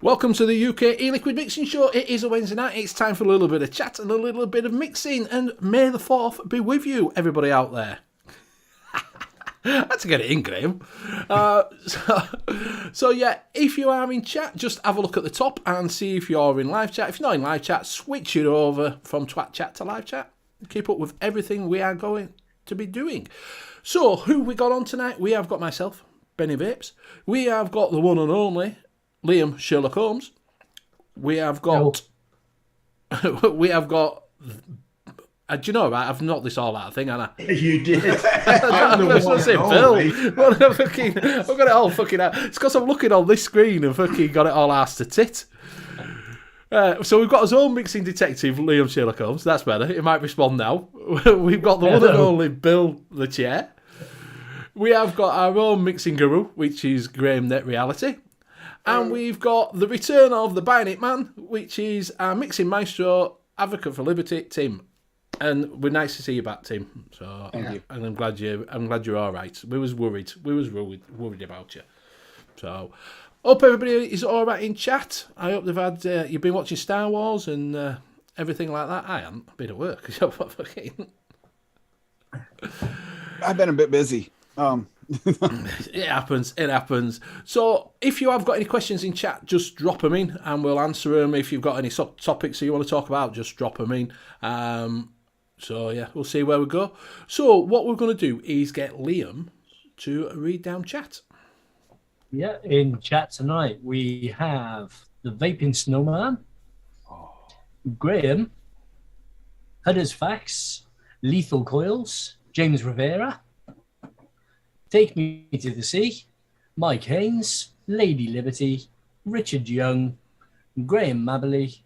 Welcome to the U.K.E-Liquid Mixing Show. It is a Wednesday night. It's time for a little bit of chat and a little bit of mixing. And may the 4th be with you, everybody out there. That's to get it in, Graham. So yeah, if you are in chat, just have a look at the top and see if you're in live chat. If you're not in live chat, switch it over from Twat Chat to live chat. Keep up with everything we are going to be doing. So, who we got on tonight? We have got myself, Benny Vapes. We have got the one and only Liam Sherlock Holmes. We have got... we have got... do you know, right? I've knocked this all out, I think, haven't I? You did. I'm supposed to say Bill. Well, I've got it all fucking out. It's because I'm looking on this screen and fucking got it all ass to tit. So we've got his own mixing detective, Liam Sherlock Holmes. That's better. He might respond now. We've got the one and only Bill the Chair. We have got our own mixing guru, which is Graham Net Reality. And we've got the return of the Bionic Man, which is our mixing maestro, advocate for liberty, Tim. And we're nice to see you back, Tim. So, Thank you. And I'm glad you're all right. We was worried worried about you. So, hope everybody is all right in chat. I hope they've had you've been watching Star Wars and everything like that. I haven't. I've been at work. I've been a bit busy. It happens. So if you have got any questions in chat, just drop them in and we'll answer them. If you've got any topics that you want to talk about, just drop them in. So yeah, we'll see where we go. So what we're going to do is get Liam to read down chat. Yeah, in chat tonight we have the Vaping Snowman, Graham, Hudders Facts, Lethal Coils, James Rivera, Take Me to the Sea, Mike Haynes, Lady Liberty, Richard Young, Graham Mabley,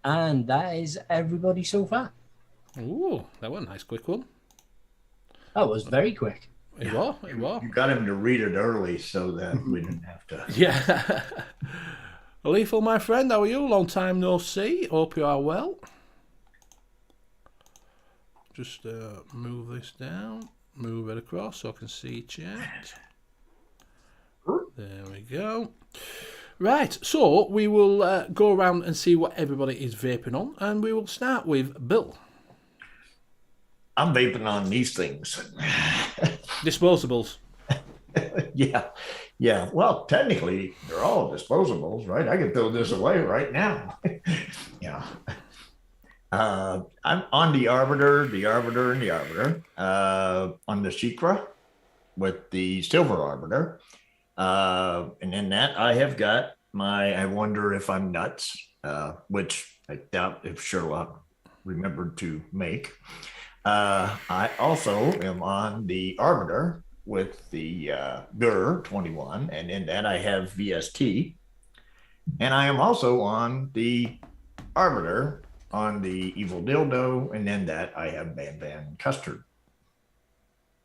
and that is everybody so far. Ooh, that was a nice quick one. That was very quick. It was. You got him to read it early so that we didn't have to. Yeah. Lethal, my friend, how are you? Long time no see. Hope you are well. Just move this down. Move it across so I can see chat. There we go. Right, so we will go around and see what everybody is vaping on, and we will start with Bill. I'm vaping on these things. Disposables. Yeah. Well, technically, they're all disposables, right? I can throw this away right now. Yeah. I'm on the Arbiter, and the Arbiter. On the Shikra with the Silver Arbiter. And in that, I have got my I Wonder If I'm Nuts, which I doubt if Sherlock remembered to make. I also am on the Arbiter with the GUR 21, and in that I have VST. And I am also on the Arbiter on the Evil Dildo, and then that I have Ban Custard.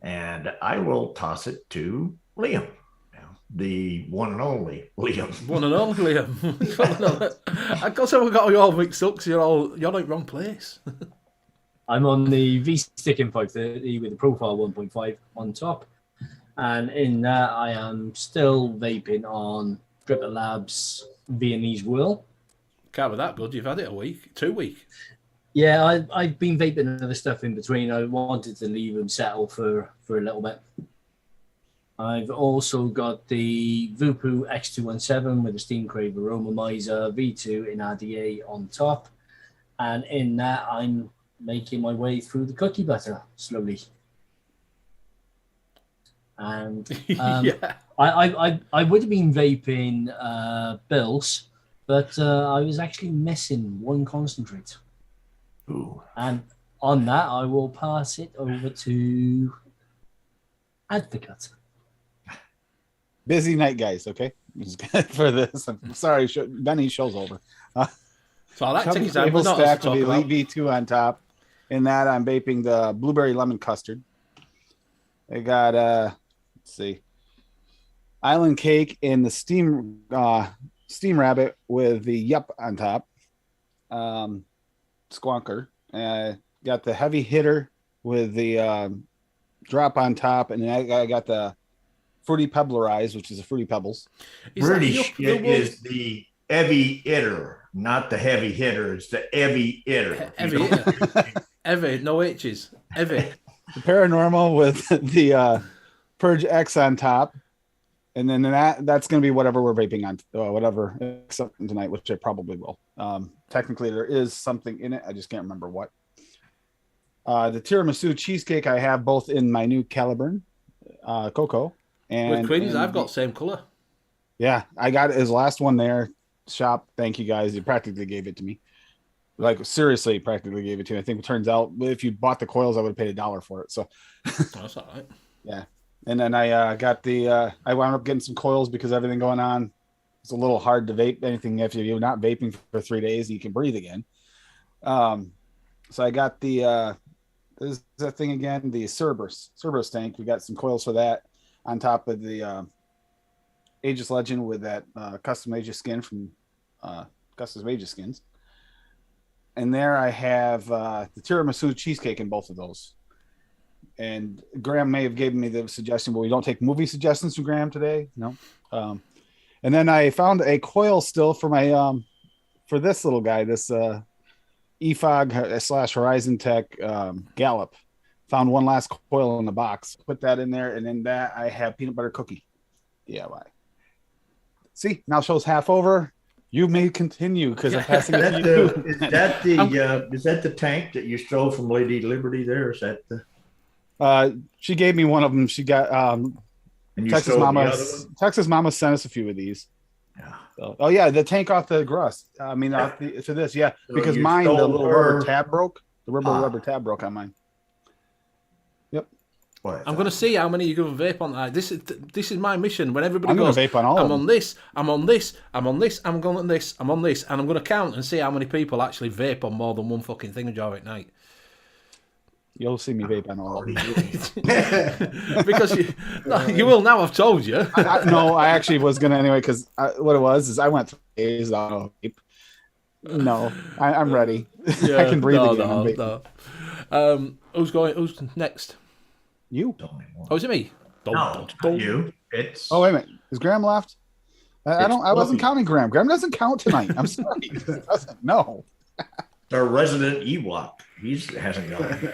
And I will toss it to Liam, the one and only Liam. One and only Liam. I guess I've got you all mixed up because you're in the wrong place. I'm on the V-Stick in 530 with the Profile 1.5 on top. And in that, I am still vaping on Dripper Labs Viennese Whirl. Can't be that good. You've had it a week, 2 weeks. Yeah, I've been vaping other stuff in between. I wanted to leave them settle for a little bit. I've also got the Vupu X217 with the Steam Crave Aromomizer V2 in RDA on top. And in that, I'm making my way through the cookie butter slowly. And Yeah. I would have been vaping Bill's, but I was actually missing one concentrate. Ooh. And on that, I will pass it over to Advocate. Busy night, guys. Okay, for this. I'm sorry, Benny's show's over. So that Chubby takes time. Stable Not us stack to with talk the about. Elite V2 on top. In that, I'm vaping the Blueberry Lemon Custard. I got, let's see, Island Cake in the Steam Rabbit with the Yup on top. Squonker. Got the Heavy Hitter with the drop on top, and then I got the Fruity Pebblerize, which is a Fruity Pebbles. British is the heavy hitter, not the heavy hitter. It's the heavy hitter. Heavy hitter. Heavy, no H's. Heavy. The Paranormal with the Purge X on top. And then that's going to be whatever we're vaping on, whatever, something tonight, which I probably will. Technically, there is something in it. I just can't remember what. The tiramisu cheesecake I have both in my new Caliburn cocoa. With Queens, I've got same color. Yeah, I got his last one there. Shop, thank you guys. You practically gave it to me. Like, seriously, practically gave it to me. I think it turns out if you bought the coils, I would have paid $1 for it. So that's all right. Yeah. And then I got I wound up getting some coils because everything going on. It's a little hard to vape anything if you're not vaping for 3 days, you can breathe again. So I got there's that thing again, the Cerberus tank. We got some coils for that on top of the Aegis Legend with that custom Aegis skin from Custom Aegis Skins. And there I have the tiramisu cheesecake in both of those. And Graham may have given me the suggestion, but we don't take movie suggestions from Graham today. No. And then I found a coil still for my for this little guy, this EFOG / Horizon Tech Gallop. Found one last coil in the box. Put that in there, and in that I have peanut butter cookie DIY. See, now show's half over. You may continue because I'm passing it to you. Is that the tank that you stole from Lady Liberty there? Is that the she gave me one of them. She got and you Texas Mama sent us a few of these. Yeah. So, oh yeah, the tank off the Grust. I mean, off to this, yeah, So because you mine, the stole little her- rubber tab broke. The rubber tab broke on mine. Yep. I'm going to see how many you're going to vape on that. This is my mission. When everybody I'm goes, going to vape on all of I'm them. on this, I'm on this, I'm on this, I'm going on this, I'm on this, and I'm going to count and see how many people actually vape on more than one fucking thing at night. You'll see me vape on all of them. Because you will now. I've told you. No, I actually was gonna anyway because what it was is I went 3 days on vape. No, I'm ready. Yeah, I can breathe again. No. Who's next? You? Oh, is it me? No, not you. It's Oh, wait a minute. Is Graham left? I wasn't counting Graham. Graham doesn't count tonight. I'm sorry. No. our resident Ewok. He hasn't gone.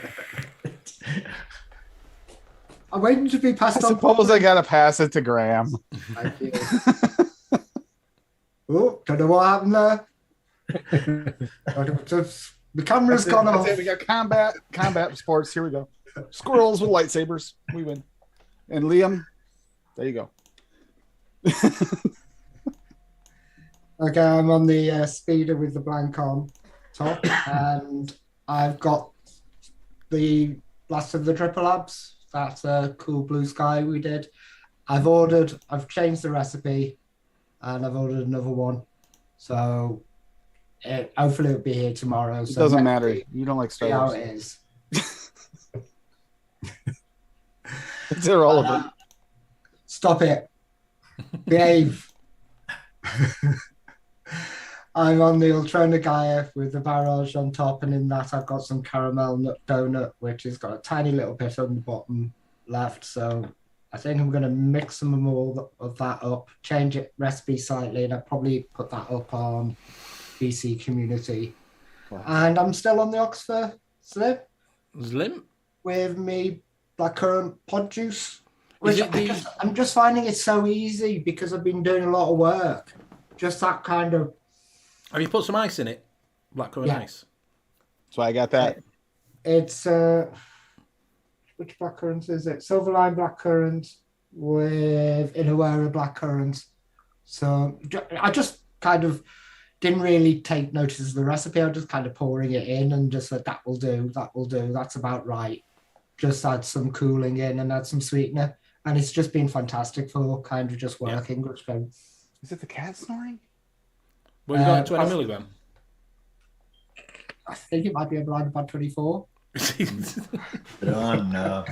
I'm waiting to be passed I on. suppose I gotta pass it to Graham. Thank you. Oh, don't know what happened there. The camera's gone off. We got combat sports. Here we go. Squirrels with lightsabers. We win. And Liam, there you go. Okay, I'm on the speeder with the blank on top, and I've got the last of the triple labs. That's a cool blue sky we did. I've changed the recipe, and I've ordered another one. So hopefully it'll be here tomorrow. It doesn't matter. You don't like Star See how Wars. it is. It's irrelevant. Stop it. Behave. I'm on the Ultrona Gaia with the barrage on top, and in that I've got some caramel nut donut, which has got a tiny little bit on the bottom left. So I think I'm going to mix some more of that up, change it recipe slightly, and I'll probably put that up on BC Community. Wow. And I'm still on the Oxford Slim with me blackcurrant pod juice. Which I'm just finding it so easy because I've been doing a lot of work. Just that kind of. Have you put some ice in it? Blackcurrant ice. So I got that. It's which blackcurrant is it? Silverline blackcurrant with Inawera blackcurrant. So I just kind of didn't really take notice of the recipe. I was just kind of pouring it in and just said that will do. That's about right. Just add some cooling in and add some sweetener. And it's just been fantastic for kind of just working. Yeah. Is it the cat snoring? Well, you got 20 milligram. I think it might be around about 24. No.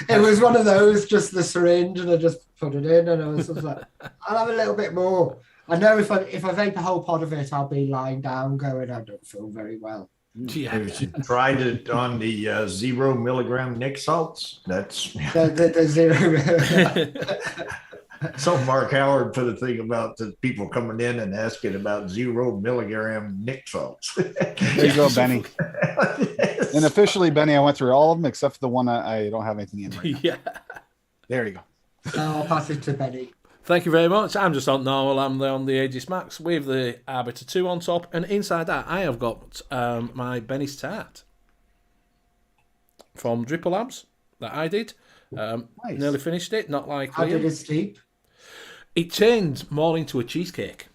It was one of those, just the syringe, and I just put it in, and I was just like, I'll have a little bit more. I know if I vape a whole pod of it, I'll be lying down going, I don't feel very well. Yeah. If you tried it on the 0 milligram Nick salts, that's The zero. so Mark Howard put a thing about the people coming in and asking about 0 milligram Nick salts. There you go, Benny. And officially, Benny, I went through all of them except for the one I don't have anything in right now. Yeah. There you go. I'll pass it to Benny. Thank you very much. I'm just on normal. I'm on the Aegis Max with the Arbiter 2 on top. And inside that, I have got my Benny's Tart from Dripple Labs that I did. Nice. Nearly finished it, not like How did Liam. it sleep? It changed more into a cheesecake.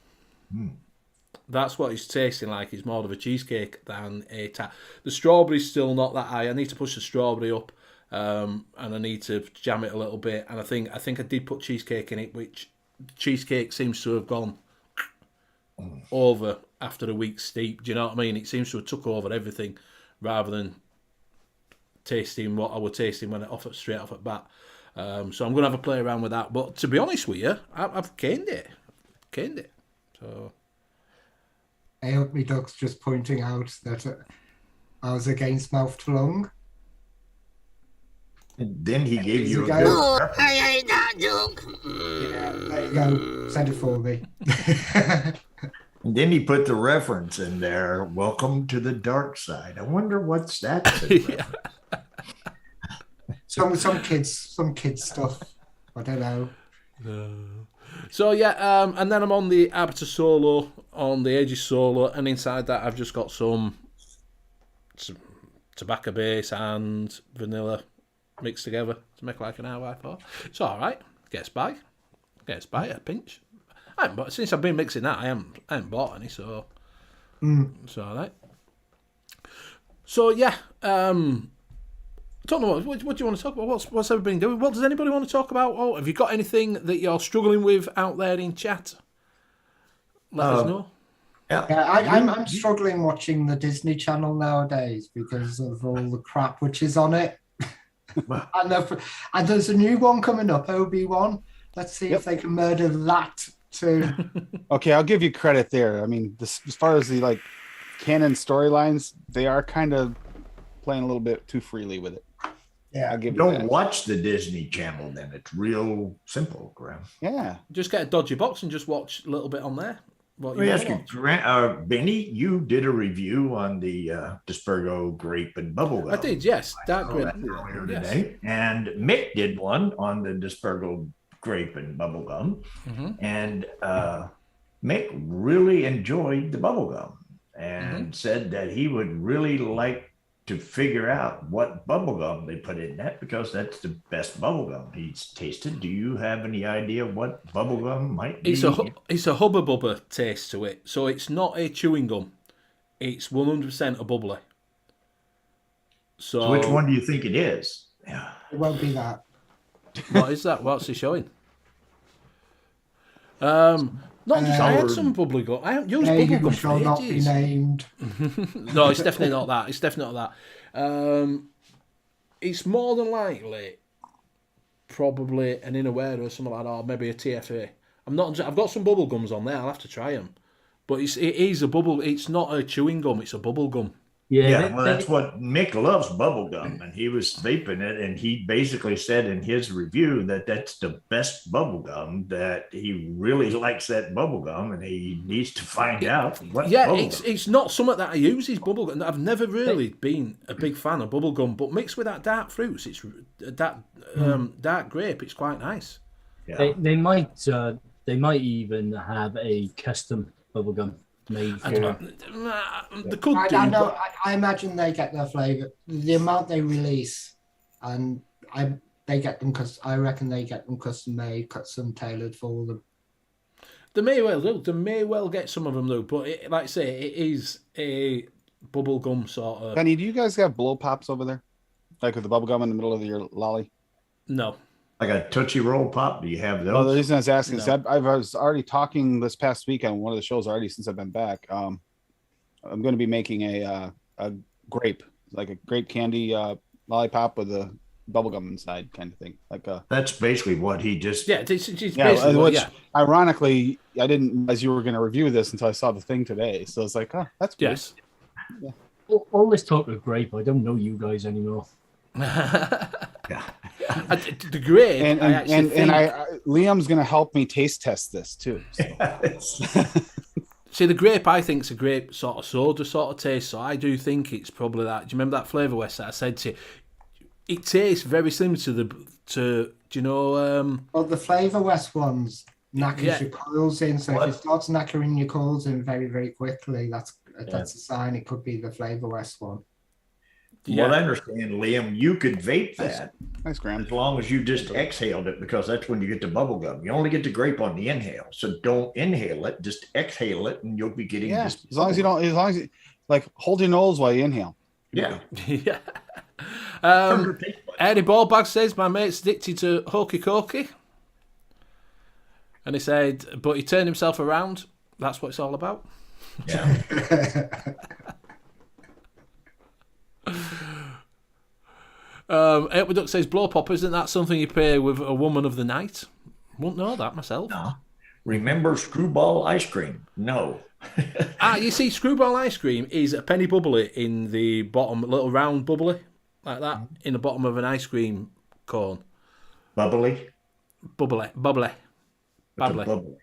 That's what it's tasting like. It's more of a cheesecake than a tart. The strawberry's still not that high. I need to push the strawberry up. And I need to jam it a little bit. And I think I did put cheesecake in it, which cheesecake seems to have gone over after a week's steep. Do you know what I mean? It seems to have took over everything rather than tasting what I was tasting when it straight off at bat. So I'm going to have a play around with that. But to be honest with you, I've caned it. So I hope me dog's just pointing out that I was against mouth to lung. And then he gave you a Go. good reference. I hate that joke. Yeah, there you go. Send it for me. And then he put the reference in there. Welcome to the dark side. I wonder what's that. yeah. some kids stuff. I don't know. So yeah, and then I'm on the Arbiter Solo, on the Aegis Solo, and inside that I've just got some tobacco base and vanilla mixed together to make like an RY4. It's all right. Gets by a pinch. But since I've been mixing that, I haven't bought any, so it's all right. So yeah, don't know what do you want to talk about? What's everybody doing? What does anybody want to talk about? Oh, have you got anything that you're struggling with out there in chat? Let us know. Yeah, I'm struggling watching the Disney Channel nowadays because of all the crap which is on it. And there's a new one coming up, Obi-Wan. Let's see if they can murder that too. Okay, I'll give you credit there. I mean, as far as the canon storylines, they are kind of playing a little bit too freely with it. Yeah, I'll give you Don't that. watch the Disney Channel then. It's real simple, Graham. Yeah. Just get a dodgy box and just watch a little bit on there. Let me ask you, Benny, you did a review on the Dispergo grape and bubblegum. I did, yes. Dark grape. Earlier Yes. today. And Mick did one on the Dispergo grape and bubblegum. And Mick really enjoyed the bubblegum and said that he would really like to figure out what bubblegum they put in that because that's the best bubblegum he's tasted. Do you have any idea what bubblegum might be? It's a hubba bubba taste to it. So it's not a chewing gum. It's 100% a bubbly. So which one do you think it is? Yeah. it won't be that. What is that? What's he showing? Not just I had some bubbly gum. I haven't used bubble gum shall for not be ages. named. No, it's definitely not that. It's definitely not that. It's more than likely probably an Inawera or something like that, or maybe a TFA. I've got some bubble gums on there. I'll have to try them. But it is a bubble. It's not a chewing gum. It's a bubble gum. Yeah, well, that's what Mick loves, bubble gum, and he was vaping it, and he basically said in his review that that's the best bubble gum, that he really likes that bubble gum, and he needs to find out what. Yeah, bubble it's not something that I use. Is bubble gum. I've never really been a big fan of bubble gum, but mixed with that dark fruits, it's that dark grape. It's quite nice. Yeah. They might even have a custom bubble gum made for. They could do. I know. I imagine they get their flavour, the amount they release, and they get them because I reckon they get them custom made, custom tailored for them. They may well do. They may well get some of them though. But like I say, it is a bubble gum sort of. Penny, do you guys have blow pops over there? Like with the bubble gum in the middle of your lolly? No. Like a Tootsie Roll Pop? Do you have those? Well, the reason I was asking is No. I was already talking this past week on one of the shows already since I've been back. I'm going to be making a grape, like a grape candy lollipop with a bubblegum inside kind of thing. That's basically what he just. Yeah, it's Yeah, basically which yeah. ironically, I didn't realize you were going to review this until I saw the thing today. So it's like, oh, that's good. Yes. Yeah. All this talk of grape, I don't know you guys anymore. Yeah. The grape, And I actually think. Liam's gonna help me taste test this too. So. See, the grape, I think, is a grape sort of soda sort of taste, so I do think it's probably that. Do you remember that Flavour West that I said to you? It tastes very similar do you know... Well, the Flavour West ones knackers Yeah. your coils in, so if it starts knackering your coils in very, very quickly, that's a sign it could be the Flavour West one. Well, I understand, Liam, you could vape that Nice, Graham. as long as you just exhaled it, because that's when you get the bubble gum. You only get the grape on the inhale. So don't inhale it, just exhale it, and you'll be getting Yeah, this. as long as you like hold your nose while you inhale. Yeah. Yeah. Eddie Ballbag says, my mate's addicted to hokey cokey. And he said, but he turned himself around. That's what it's all about. Yeah. Edward Duck says, blow pop, isn't that something you pay with a woman of the night? Wouldn't know that myself. No. Remember screwball ice cream? No. You see, screwball ice cream is a penny bubbly in the bottom, a little round bubbly, like that, in the bottom of an ice cream cone. Bubbly? Bubbly. What's a bubbly?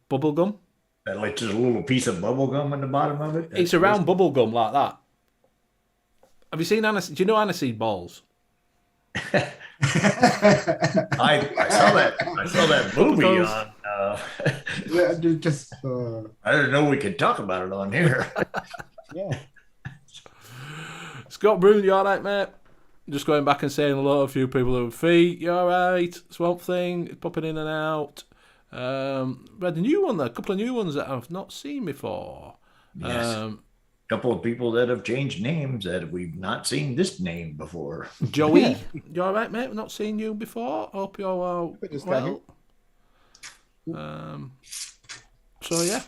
Bubble gum? Like just a little piece of bubble gum in the bottom of it? It's a round bubble gum like that. Have you seen aniseed? Do you know aniseed balls? I saw that. I saw that movie on. I didn't know we could talk about it on here. Yeah. Scott Brown, you all right, mate? Just going back and saying hello to a few people who have feet. You all right? Swamp Thing, popping in and out. Read a new one there, a couple of new ones that I've not seen before. Yes. Couple of people that have changed names that we've not seen this name before. Joey, you all right, mate? We've not seen you before. Hope you're well. So yeah.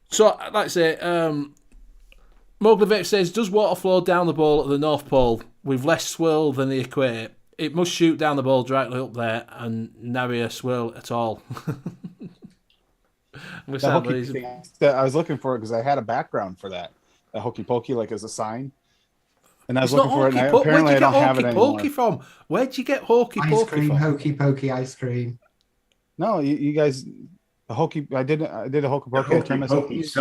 So like I say, Mowgli Vic says, does water flow down the ball at the North Pole with less swirl than the equator? It must shoot down the ball directly up there and nary swirl at all. I was looking for it because I had a background for that. The hokey pokey, like as a sign. And I was looking for it, and apparently I don't have it anymore. From? Where'd you get hokey pokey from? Hokey pokey ice cream. No, you guys, the hokey. I did a hokey pokey. It's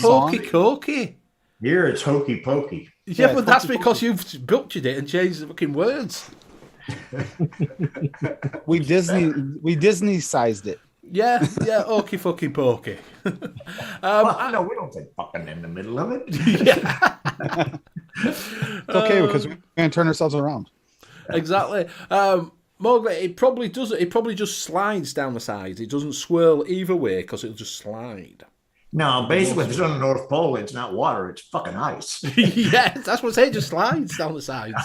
hokey cokey. Here it's hokey pokey. Yeah, but that's because you've butchered it and changed the fucking words. we Disney sized it. Yeah, hokey fucking pokey. No, we don't say fucking in the middle of it. Yeah. It's okay because we're going to turn ourselves around. Exactly. Mowgli, it probably doesn't. It probably just slides down the sides. It doesn't swirl either way because it'll just slide. No, basically, if it's on the North Pole, it's not water; it's fucking ice. Yeah, that's what I say. It just slides down the sides.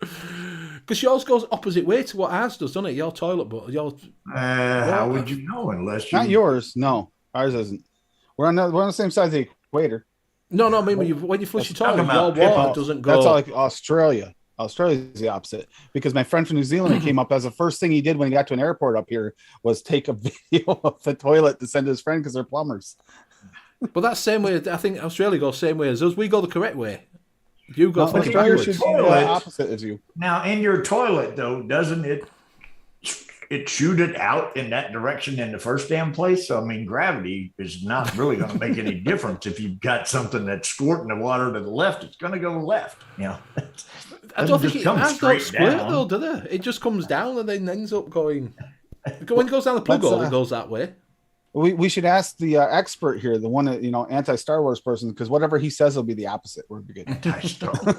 Because yours goes opposite way to what ours does, doesn't it? Your toilet, but yours. How would you know unless you? Not yours. No, ours isn't. We're on the same side of the equator. No. I mean, when you flush your toilet, your water doesn't go. That's like Australia. Australia's the opposite because my friend from New Zealand, he came up as the first thing he did when he got to an airport up here was take a video of the toilet to send to his friend because they're plumbers. But that's the same way. I think Australia goes the same way as us. We go the correct way. You go Australia backwards. should be the opposite as you. Now, in your toilet, though, doesn't it shoot it out in that direction in the first damn place? So, I mean, gravity is not really going to make any difference if you've got something that's squirting the water to the left. It's going to go left. Yeah. I don't think it has got squirt though, do they? It just comes down and then ends up going. When it goes down the plug hole, it goes that way. We should ask the expert here, the one that anti-Star Wars person, because whatever he says will be the opposite. We're good. Anti-Star Wars.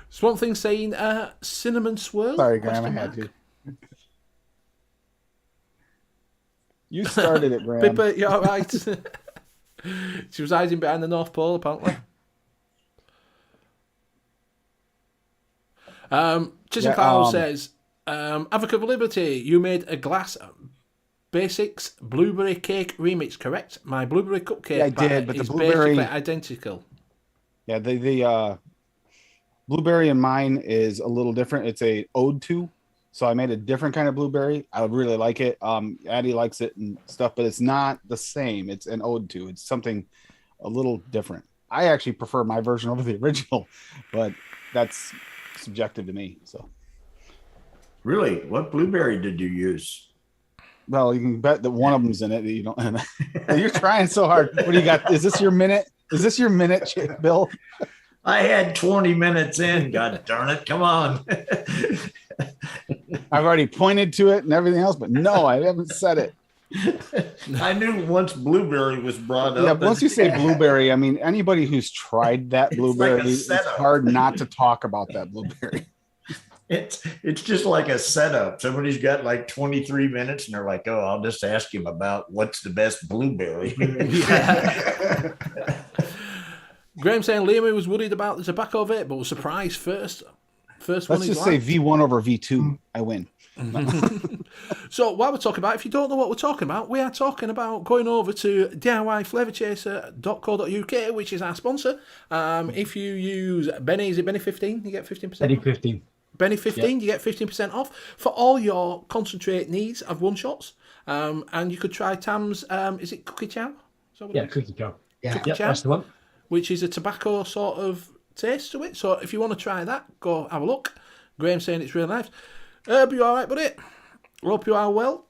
Swamp Thing saying cinnamon swirl. Sorry, Graham, I had to. You started it, Graham. Pippa, you're all right. She was hiding behind the North Pole, apparently. Chisholm Cloud says, Advocate of Liberty, you made a glass basics blueberry cake remix, correct? My blueberry cupcake I did, but the is blueberry basically identical. Yeah, the blueberry in mine is a little different. It's a ode to, so I made a different kind of blueberry. I would really like it. Addie likes it and stuff, but it's not the same. It's an ode to. It's something a little different. I actually prefer my version over the original, but that's subjective to me. So, Really, what blueberry did you use? well, you can bet that one of them's in it. You don't. You're trying so hard. What do you got? Is this your minute? Is this your minute, Bill? I had 20 minutes in. God darn it! Come on. I've already pointed to it and everything else, but no, I haven't said it. I knew once blueberry was brought up. Yeah, once you say blueberry, I mean anybody who's tried that blueberry, it's hard not to talk about that blueberry. It's just like a setup. Somebody's got like 23 minutes and they're like, oh, I'll just ask him about what's the best blueberry. Graham saying Liam was worried about the tobacco vape, but was surprised first Let's one. Just say V1 over V2. I win. So while we're talking about, if you don't know what we're talking about, we are talking about going over to DIYFlavorchaser.co.uk, which is our sponsor. If you use Benny, is it Benny 15? You get 15%. Benny 15. Benny 15, you get 15% off for all your concentrate needs of one shots. And you could try Tam's, is it Cookie Chow? Yeah, Cookie Chow. Cookie Chow, that's the one. Which is a tobacco sort of taste to it. So if you want to try that, go have a look. Graham's saying it's really nice. Herb, you all right, buddy? Hope you are well.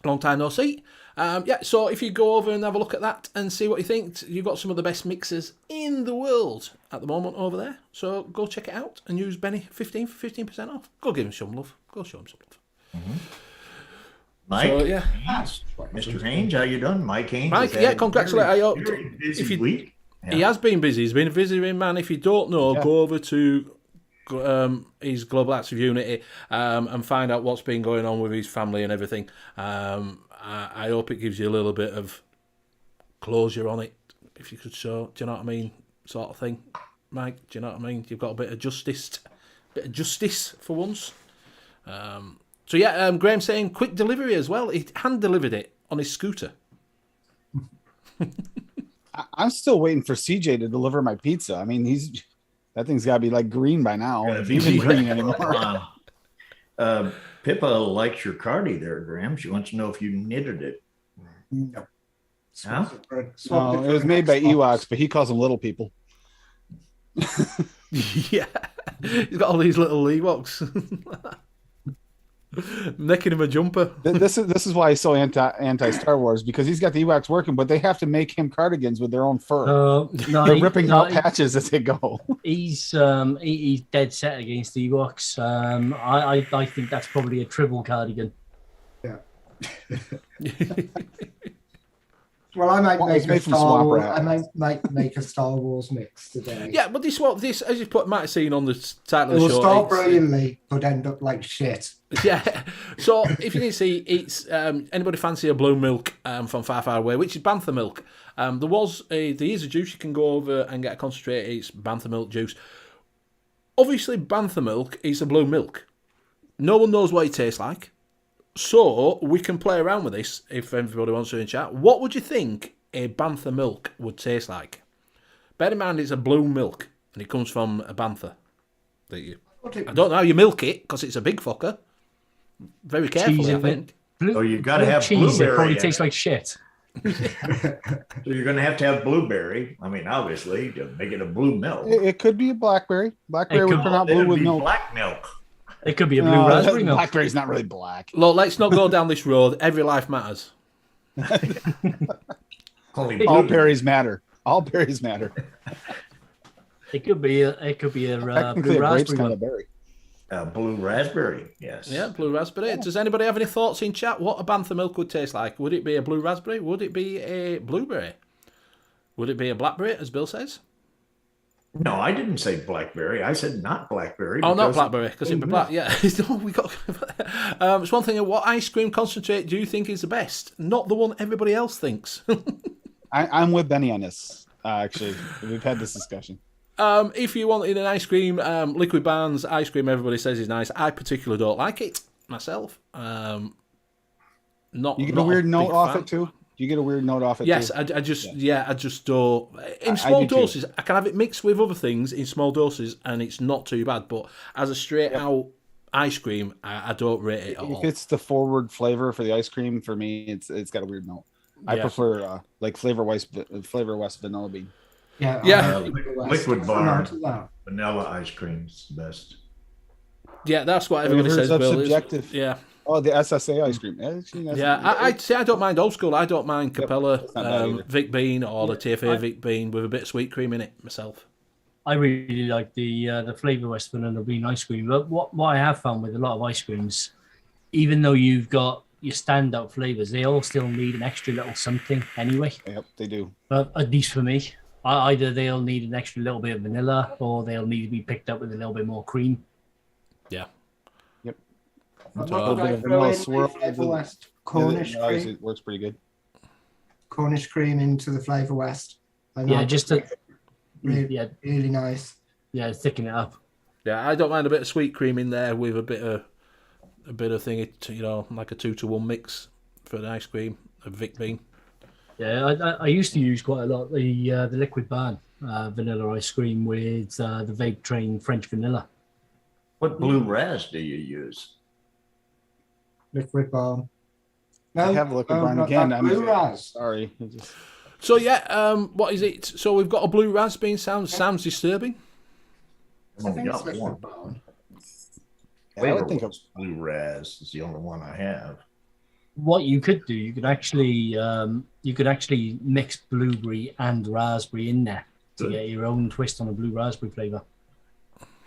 Long time no see. So if you go over and have a look at that and see what you think, you've got some of the best mixers in the world at the moment over there. So go check it out and use Benny 15 for 15% off. Go give him some love. Go show him some love. Mm-hmm. Mike, so, yeah. Mr. Haynes, how you doing? Mike Haynes. Mike, yeah, congratulate. I hope busy week. Yeah. He has been busy. He's been a visiting man. If you don't know, go over to his Global Active Unity and find out what's been going on with his family and everything. I hope it gives you a little bit of closure on it, if you could show. Do you know what I mean? Sort of thing, Mike. Do you know what I mean? You've got a bit of justice for once. Graham saying quick delivery as well. He hand delivered it on his scooter. I'm still waiting for CJ to deliver my pizza. I mean, that thing's got to be like green by now. If even green anymore. Pippa likes your cardi there, Graham. She wants to know if you knitted it. No. Huh? No, it was made by Ewoks, but he calls them little people. Yeah. He's got all these little Ewoks. Necking him a jumper. This is why he's so anti Star Wars, because he's got the Ewoks working, but they have to make him cardigans with their own fur. They're ripping out patches as they go. He's dead set against the Ewoks. I think that's probably a triple cardigan. Yeah. Well, I might make a Star Wars. I might make a Star Wars mix today. Yeah, but this as you might have seen on the title of the show. It will start brilliantly, but end up like shit. Yeah. So if you didn't see, it's anybody fancy a blue milk from far, far away, which is Bantha milk. There is a juice you can go over and get a concentrate. It's Bantha milk juice. Obviously, Bantha milk is a blue milk. No one knows what it tastes like. So we can play around with this if everybody wants to in chat. What would you think a Bantha milk would taste like? Bear in mind it's a blue milk and it comes from a Bantha. I don't know how you milk it because it's a big fucker. Very carefully, I think. You've got to have cheese. Blueberry. It probably tastes like shit. So you're going to have blueberry. I mean, obviously, to make it a blue milk. It could be a blackberry. Blackberry would come out blue with milk. Black milk. It could be a blue raspberry milk. Blackberry's not really black. Look, let's not go down this road. Every life matters. All berries matter. All berries matter. It could be a blue raspberry kind of berry. Blue raspberry, yes. Yeah, blue raspberry. Yeah. Does anybody have any thoughts in chat? What a Bantha milk would taste like? Would it be a blue raspberry? Would it be a blueberry? Would it be a blackberry, as Bill says? No, I didn't say blackberry. I said not blackberry. Oh, not blackberry, because it'd be black. Yeah. It's one thing. What ice cream concentrate do you think is the best? Not the one everybody else thinks. I'm with Benny on this. Actually, we've had this discussion. If you wanted an ice cream, Liquid Barnes ice cream, everybody says is nice. I particularly don't like it myself. You get a weird note off it too. You get a weird note off it. Yes, too? I just don't. In small doses, I can have it mixed with other things in small doses, and it's not too bad. But as a straight out ice cream, I don't rate it at all. If it's the forward flavor for the ice cream, for me, it's got a weird note. I Yeah. prefer like Flavor West vanilla bean. Yeah. Yeah. Liquid bar Promote that. vanilla ice cream's the best. Yeah, that's what everybody Flavors says, of Will. subjective. Yeah. Oh, the SSA ice cream. Actually, that's- Yeah, I'd say I don't mind old school. I don't mind Capella that's not bad either. Vic Bean or the TFA Vic Bean with a bit of sweet cream in it myself. I really like the Flavor West vanilla bean ice cream. But what I have found with a lot of ice creams, even though you've got your standout flavors, they all still need an extra little something anyway. Yep, they do. But at least for me, either they'll need an extra little bit of vanilla, or they'll need to be picked up with a little bit more cream. Yeah. Yep. What A little would bit I of throw vanilla in swirl. Flavor West? Yeah, Cornish cream. it works pretty good. Cornish cream into the Flavor West. And Yeah, that just to really, really nice. thicken it up. Yeah, I don't mind a bit of sweet cream in there with a bit of thing, like a 2-to-1 mix for an ice cream, a Vic Bean. Yeah, I used to use quite a lot the liquid barn vanilla ice cream with the Vape Train French vanilla. What blue raz do you use? Liquid balm. No, I have a Liquid Barn not again. that I'm Blue Raz. sorry. I just- So yeah, what is it? So we've got a blue raspberry. Sounds disturbing. I've I only think it's got one. liquid balm. Yeah, I would think of blue raz is the only one I have. What you could do, you could actually mix blueberry and raspberry in there to Good. get your own twist on a blue raspberry flavor.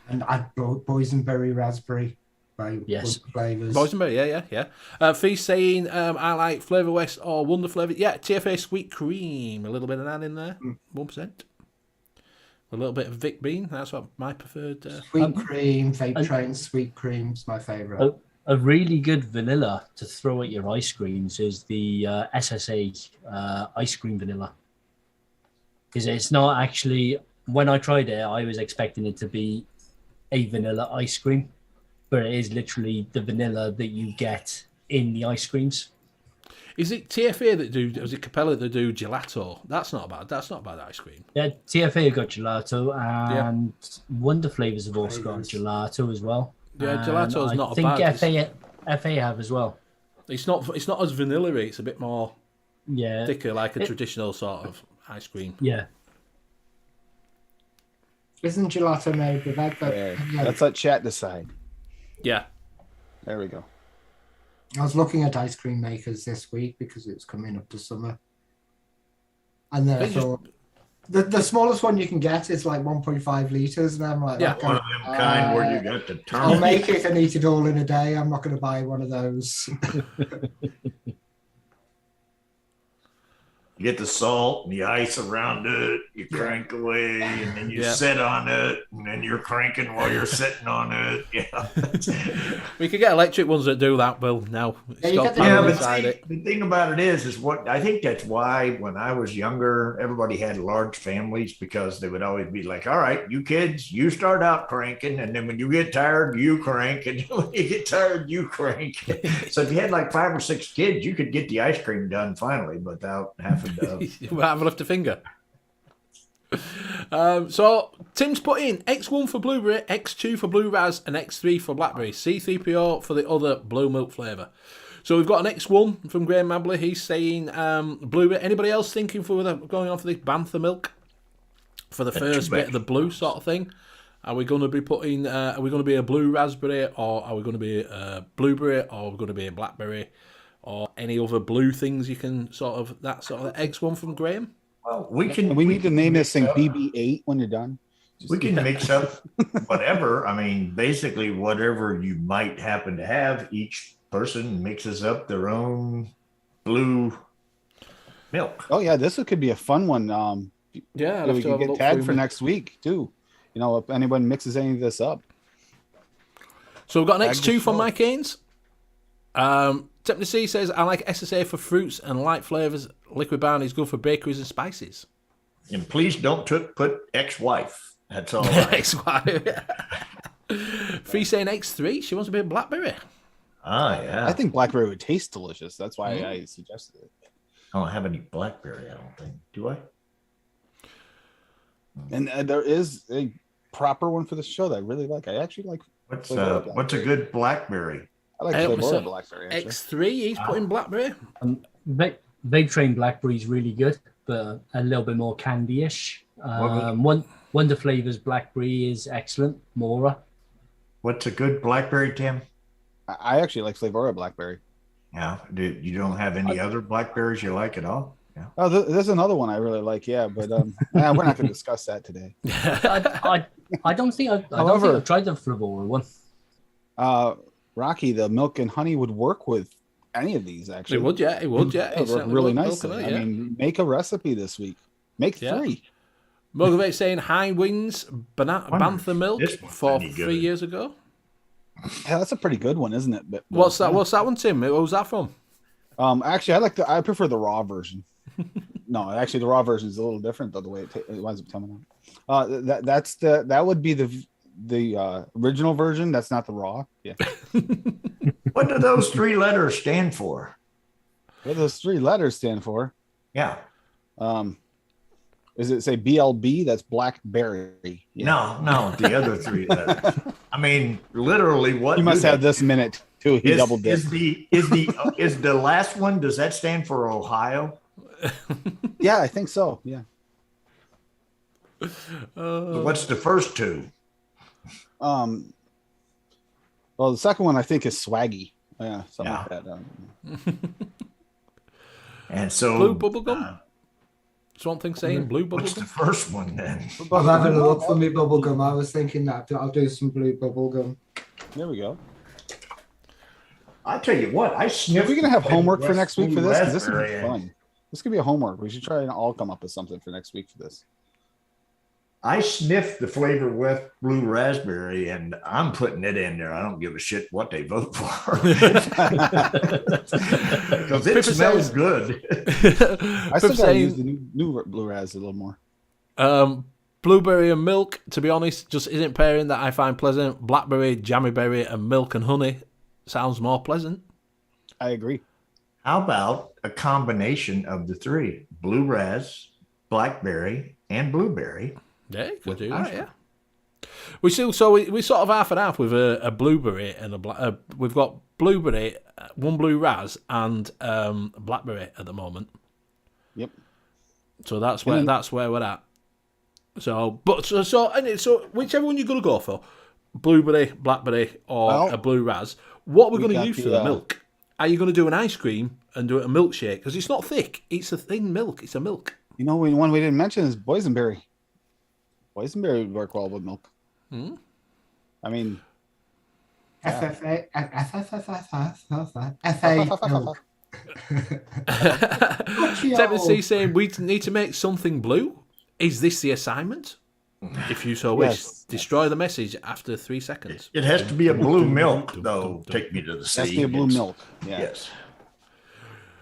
And add boysenberry raspberry by Yes. flavors. Boysenberry, yeah. Fee's saying I like Flavor West or Wonder Flavor. Yeah, TFA sweet cream. A little bit of that in there. 1%. A little bit of Vic Bean. That's what my preferred. Sweet cream, Vape Train sweet cream's my favourite. A really good vanilla to throw at your ice creams is the SSA ice cream vanilla. Because it's not actually, when I tried it, I was expecting it to be a vanilla ice cream, but it is literally the vanilla that you get in the ice creams. Is it TFA that do? Is it Capella that do gelato? That's not bad. That's not bad ice cream. Yeah, TFA have got gelato, and Wonder Flavors have also got gelato as well. Yeah, And gelato's I not think bad. FA have as well. It's not as vanilla-y. It's a bit more Yeah, thicker, like a traditional sort of ice cream. yeah. Isn't gelato made with that? there. Yeah. Let's let chat decide. Yeah. There we go. I was looking at ice cream makers this week because it's coming up to summer. And then I thought, the smallest one you can get is like 1.5 litres. And I'm like, Yeah. okay, One of them kind where you got the I'll turn. make it and eat it all in a day. I'm not going to buy one of those. You get the salt and the ice around it, you crank away, and then you Yeah. sit on it, and then you're cranking while you're sitting on it. Yeah. We could get electric ones that do that, Will, now. It's Yeah, you got get the- power Yeah, but inside see, it. the thing about it is what I think that's why when I was younger, everybody had large families because they would always be like, all right, you kids, you start out cranking, and then when you get tired, you crank, and when you get tired, you crank. So if you had like 5 or 6 kids, you could get the ice cream done finally without having to. You might have left a finger. So Tim's put in X1 for blueberry, X2 for blue raz, and X3 for blackberry. C3PO for the other blue milk flavour. So we've got an X1 from Graham Mabley. He's saying blueberry. Anybody else thinking going on for the bantha milk for the first bit of the blue sort of thing? Are we going to be putting? Are we going to be a blue raspberry, or are we going to be a blueberry, or are we going to be a blackberry, or any other blue things you can sort of X1 from Graham? Well, We need to name this thing BB8 when you're done. We can mix up whatever. I mean, basically, whatever you might happen to have, each person mixes up their own blue milk. Oh yeah, this could be a fun one. Yeah, We can get tagged for next week too. You know, if anyone mixes any of this up. So we've got an Tag the X2 from show. Mike Haynes. Deputy C says, I like SSA for fruits and light flavours. Liquid Barn is good for bakeries and spices. And please don't put ex-wife. That's all right. X5. Fee saying X3. She wants a bit of blackberry. Ah, yeah. I think blackberry would taste delicious. That's why I suggested it. I don't have any blackberry, I don't think. Do I? And there is a proper one for the show that I really like. I actually like. What's Flavor what's a good blackberry? I like Um, flavor so of blackberry. Actually. X3, he's putting blackberry. Vape Train Blackberry is really good, but a little bit more candy-ish. Wonder Flavors Blackberry is excellent. Mora. What's a good blackberry, Tim? I actually like Flavora Blackberry. Yeah. You don't have any other blackberries you like at all? Yeah. Oh, there's another one I really like. Yeah, but we're not going to discuss that today. I don't think I've tried the Flavora one. Rocky, the milk and honey would work with any of these. Actually, It would, yeah. It would, yeah. It would really nice. I mean, make a recipe this week. Make 3. Motivate saying High Winds Bantha Milk for 3 years ago. Yeah, that's a pretty good one, isn't it? But, What's that one, Tim? What was that from? Actually, I prefer the raw version. No, actually, the raw version is a little different though. The way it winds up coming out. That would be the original version. That's not the raw. Yeah. What do those 3 letters stand for? What do those 3 letters stand for? Yeah. Is it say BLB? That's blackberry. Yeah. No, the other 3 letters. I mean, literally, what you must have this minute too. He double dipped. Is the last one? Does that stand for Ohio? Yeah, I think so. Yeah. What's the first 2? Well, the second one I think is Swaggy. Yeah, something like that. And so Blue bubblegum. Swamp Thing saying blue bubblegum. What's the first one then? I'm having a look for me bubblegum. I was thinking that I'll do some blue bubblegum. There we go. I tell you what, I sniffed. We're gonna have homework for next week for this because this would be fun. This could be a homework. We should try and all come up with something for next week for this. I sniffed the flavor with blue raspberry, and I'm putting it in there. I don't give a shit what they vote for because it smells good. I still gotta use the new blue ras a little more. Blueberry and milk, to be honest, just isn't pairing that I find pleasant. Blackberry, jammy berry, and milk and honey sounds more pleasant. I agree. How about a combination of the 3: blue ras, blackberry, and blueberry? Yeah, you could do that, yeah. We sort of half and half with a blueberry and we've got blueberry, 1 blue ras, and blackberry at the moment. Yep. So that's where we're at. So whichever one you're gonna go for, blueberry, blackberry, or a blue ras. What we're going to use for the milk? Are you going to do an ice cream and do it a milkshake? Because it's not thick; it's a thin milk. It's a milk. You know, one we didn't mention is boysenberry. Boysenberry would work well with milk. I mean, FFA milk. Devin C saying we need to make something blue. Is this the assignment? If you so wish, destroy the message after 3 seconds. It has to be a blue milk, though. Take me to the sea. It has to be a blue milk. Yeah. Yes.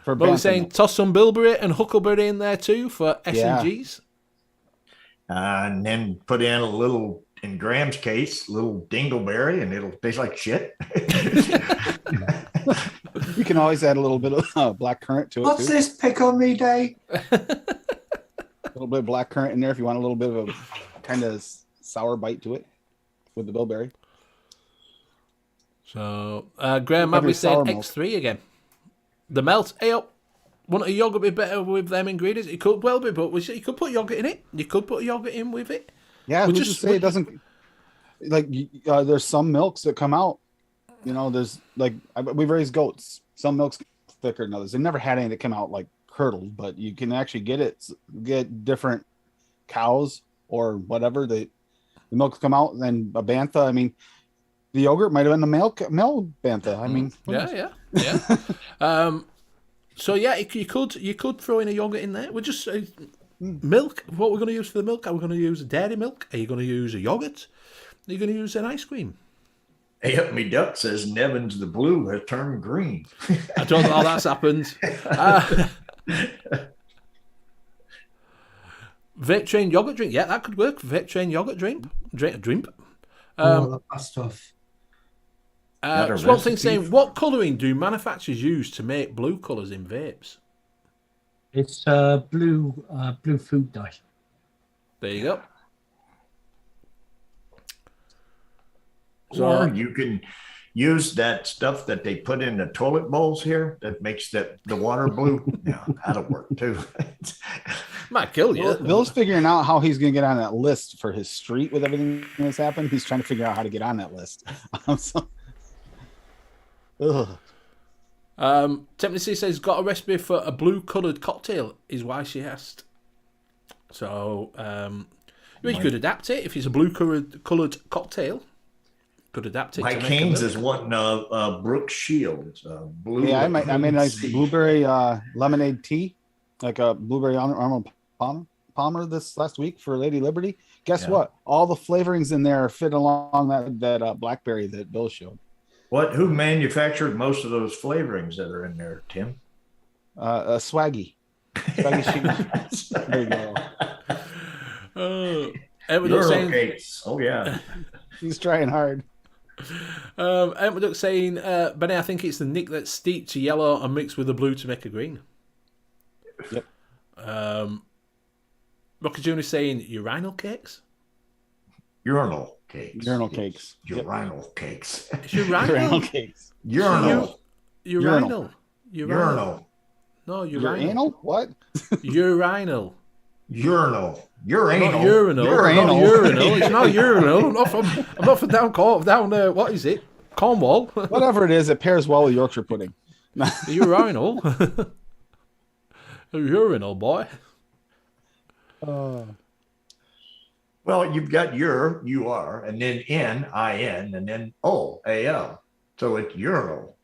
But we're saying toss some bilberry and huckleberry in there too for S&Gs. And then put in a little, in Graham's case, a little dingleberry, and it'll taste like shit. You can always add a little bit of black currant to it. What's this pick on me day? A little bit of black currant in there if you want a little bit of a kind of sour bite to it with the bilberry. So Graham might be saying X3 again. The melt. Hey up. Wouldn't a yogurt be better with them ingredients? It could well be, but you could put yogurt in it. You could put yogurt in with it. Yeah, we just say it doesn't. Like there's some milks that come out. You know, there's like we've raised goats. Some milk's thicker than others. They've never had any that come out like curdled, but you can actually get different cows or whatever. The milk come out, and then a bantha. I mean, the yogurt might have been the male bantha. I mean, yeah. So yeah, you could throw in a yogurt in there. We're just milk. What we're going to use for the milk? Are we going to use dairy milk? Are you going to use a yogurt? Are you going to use an ice cream? Hey, up me duck says Nevins the blue has turned green. I don't know how that's happened. Vape Train yogurt drink. Yeah, that could work. Vape Train yogurt drink. Drink. That's tough. One thing saying, what colouring do manufacturers use to make blue colours in vapes? It's blue food dye. There you go. Or you can use that stuff that they put in the toilet bowls here that makes the water blue. Yeah, that'll work too. Might kill you. Bill's figuring out how he's going to get on that list for his street with everything that's happened. He's trying to figure out how to get on that list. Temptancy says, got a recipe for a blue-coloured cocktail, is why she asked. So, you could adapt it if it's a blue-coloured cocktail. Could adapt it. Mike Haynes is wanting Brooke Shields. Blue. Yeah, I made nice blueberry lemonade tea, like a blueberry Arnold Palmer this last week for Lady Liberty. Guess what? All the flavorings in there fit along that blackberry that Bill showed. Who manufactured most of those flavorings that are in there, Tim? Swaggy. There you go. Saying, cakes. Oh yeah. He's trying hard. Edward saying, Benny, I think it's the nick that's steeped to yellow and mixed with the blue to make a green. Yep. Rocky Jr. saying urinal cakes. Urinal cakes. Urinal cakes. Urinal cakes. Urinal cakes. Urinal. Urinal. Urinal. No, urinal. Urinal? What? Urinal. Urinal. Urinal. Not urinal. Urinal. Not urinal. It's not urinal. I'm not from down what is it? Cornwall. Whatever it is, it pairs well with Yorkshire pudding. Urinal. Urinal, boy. Well, you've got you are, and then N-I-N, and then O-A-L. So it's urinal.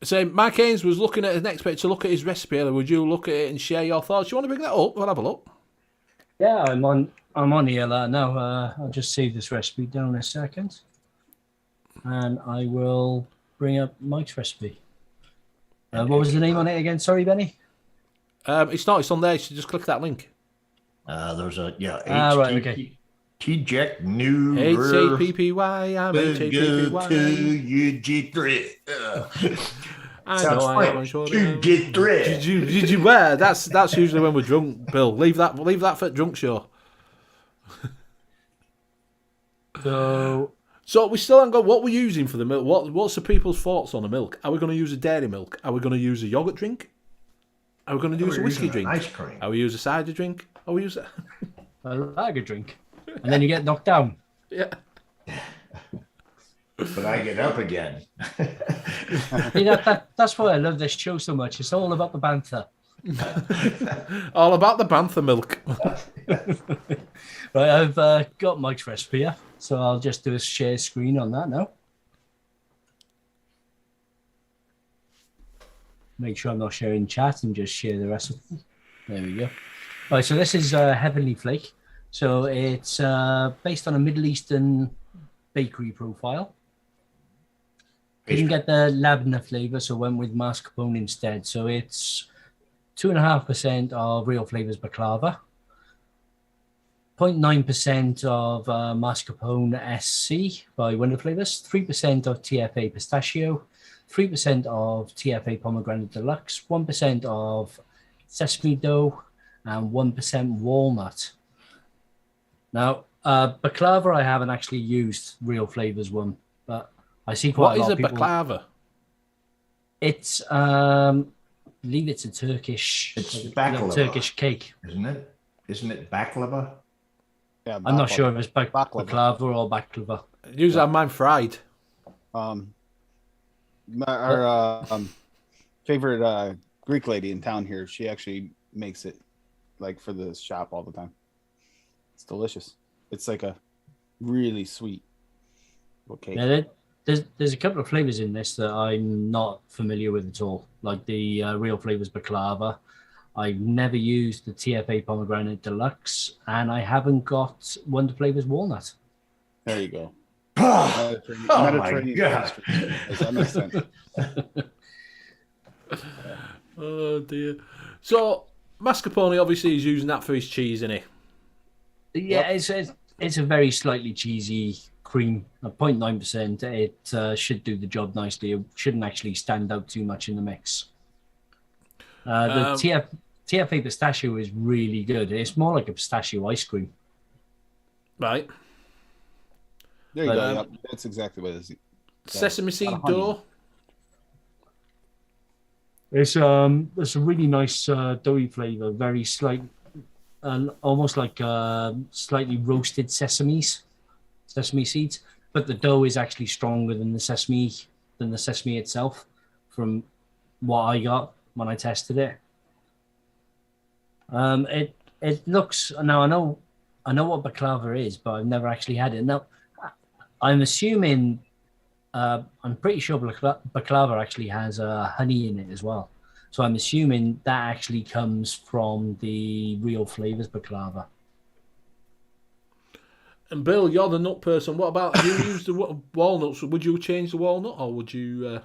So Mike Haynes was looking at an expert to look at his recipe. Would you look at it and share your thoughts? You want to bring that up? We'll have a look. Yeah, I'm on here now. I'll just save this recipe down a second, and I will bring up Mike's recipe. What was the name on it again? Sorry, Benny. It's not. It's on there. You should just click that link. There's a right, okay. TJEC new H-A-P-P-Y. I'm H-A-P-P-Y. UG3. I know. I'm sure. UG3. Did you wear? That's usually when we're drunk, Bill. Leave that for drunk show. So we still haven't got what we're using for the milk. What's the people's thoughts on the milk? Are we going to use a dairy milk? Are we going to use a yogurt drink? Are we going to use a whiskey drink? Ice cream. Are we use a cider drink? Are we use a lager drink? And then you get knocked down. Yeah. But I get up again. That's why I love this show so much. It's all about the banter. All about the bantha milk. Right, I've got Mike's recipe here, so I'll just do a share screen on that now. Make sure I'm not sharing chat and just share the recipe. There we go. Right, so this is Heavenly Flake. So it's based on a Middle Eastern bakery profile. You can get the labneh flavor, so went with mascarpone instead. So it's 2.5% of Real Flavors baklava, 0.9% of mascarpone SC by Wonder Flavors, 3% of TFA pistachio, 3% of TFA pomegranate deluxe, 1% of sesame dough, and 1% walnut. Now, baklava, I haven't actually used Real Flavors one, but I see quite a lot of people. What is a baklava? It's, I believe it's a Turkish, baklava, Turkish cake. Isn't it? Isn't it baklava? Yeah, I'm not sure if it's baklava or baklava. Usually have mine fried. Our favorite Greek lady in town here, she actually makes it like for the shop all the time. It's delicious. It's like a really sweet cake. Yeah, there's a couple of flavors in this that I'm not familiar with at all, like the Real Flavors baklava. I've never used the TFA pomegranate deluxe, and I haven't got Wonder Flavors walnut. There you go. My God. That makes sense. Oh dear. So mascarpone obviously is using that for his cheese, isn't he? Yeah, it's a very slightly cheesy cream, 0.9%. It should do the job nicely. It shouldn't actually stand out too much in the mix. The TFA pistachio is really good. It's more like a pistachio ice cream. Right. There you But, go. Yep. That's exactly what it is. Sesame a lot seed of honey. dough. It's a really nice doughy flavor, very slight, almost like slightly roasted sesame seeds. But the dough is actually stronger than the sesame itself, from what I got when I tested it. It looks now. I know what baklava is, but I've never actually had it. Now, I'm assuming. I'm pretty sure baklava actually has honey in it as well. So I'm assuming that actually comes from the Real Flavors baklava. And Bill, you're the nut person. What about you? Use the walnuts? Would you change the walnut, or would you?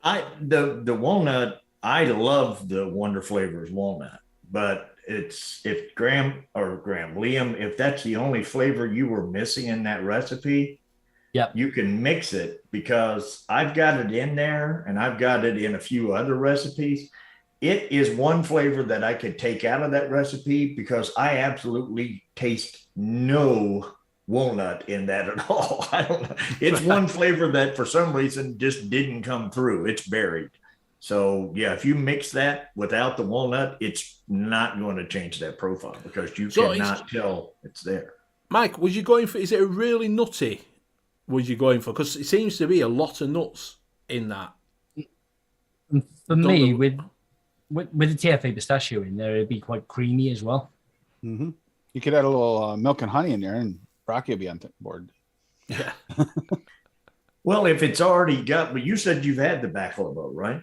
The walnut. I love the Wonder Flavors walnut, but if Liam, if that's the only flavor you were missing in that recipe, Yep. you can mix it, because I've got it in there and I've got it in a few other recipes. It is one flavor that I could take out of that recipe, because I absolutely taste no walnut in that at all. I don't know. It's one flavor that for some reason just didn't come through. It's buried. So yeah, if you mix that without the walnut, it's not going to change that profile, because you cannot tell it's there. Mike, was you going for? Is it a really nutty? Was you going for? Because it seems to be a lot of nuts in that. For me, with the TFA pistachio in there, it'd be quite creamy as well. Mm-hmm. You could add a little milk and honey in there, and Brocky would be on board. Yeah. Well, if it's already got, but you said you've had the baklava, right?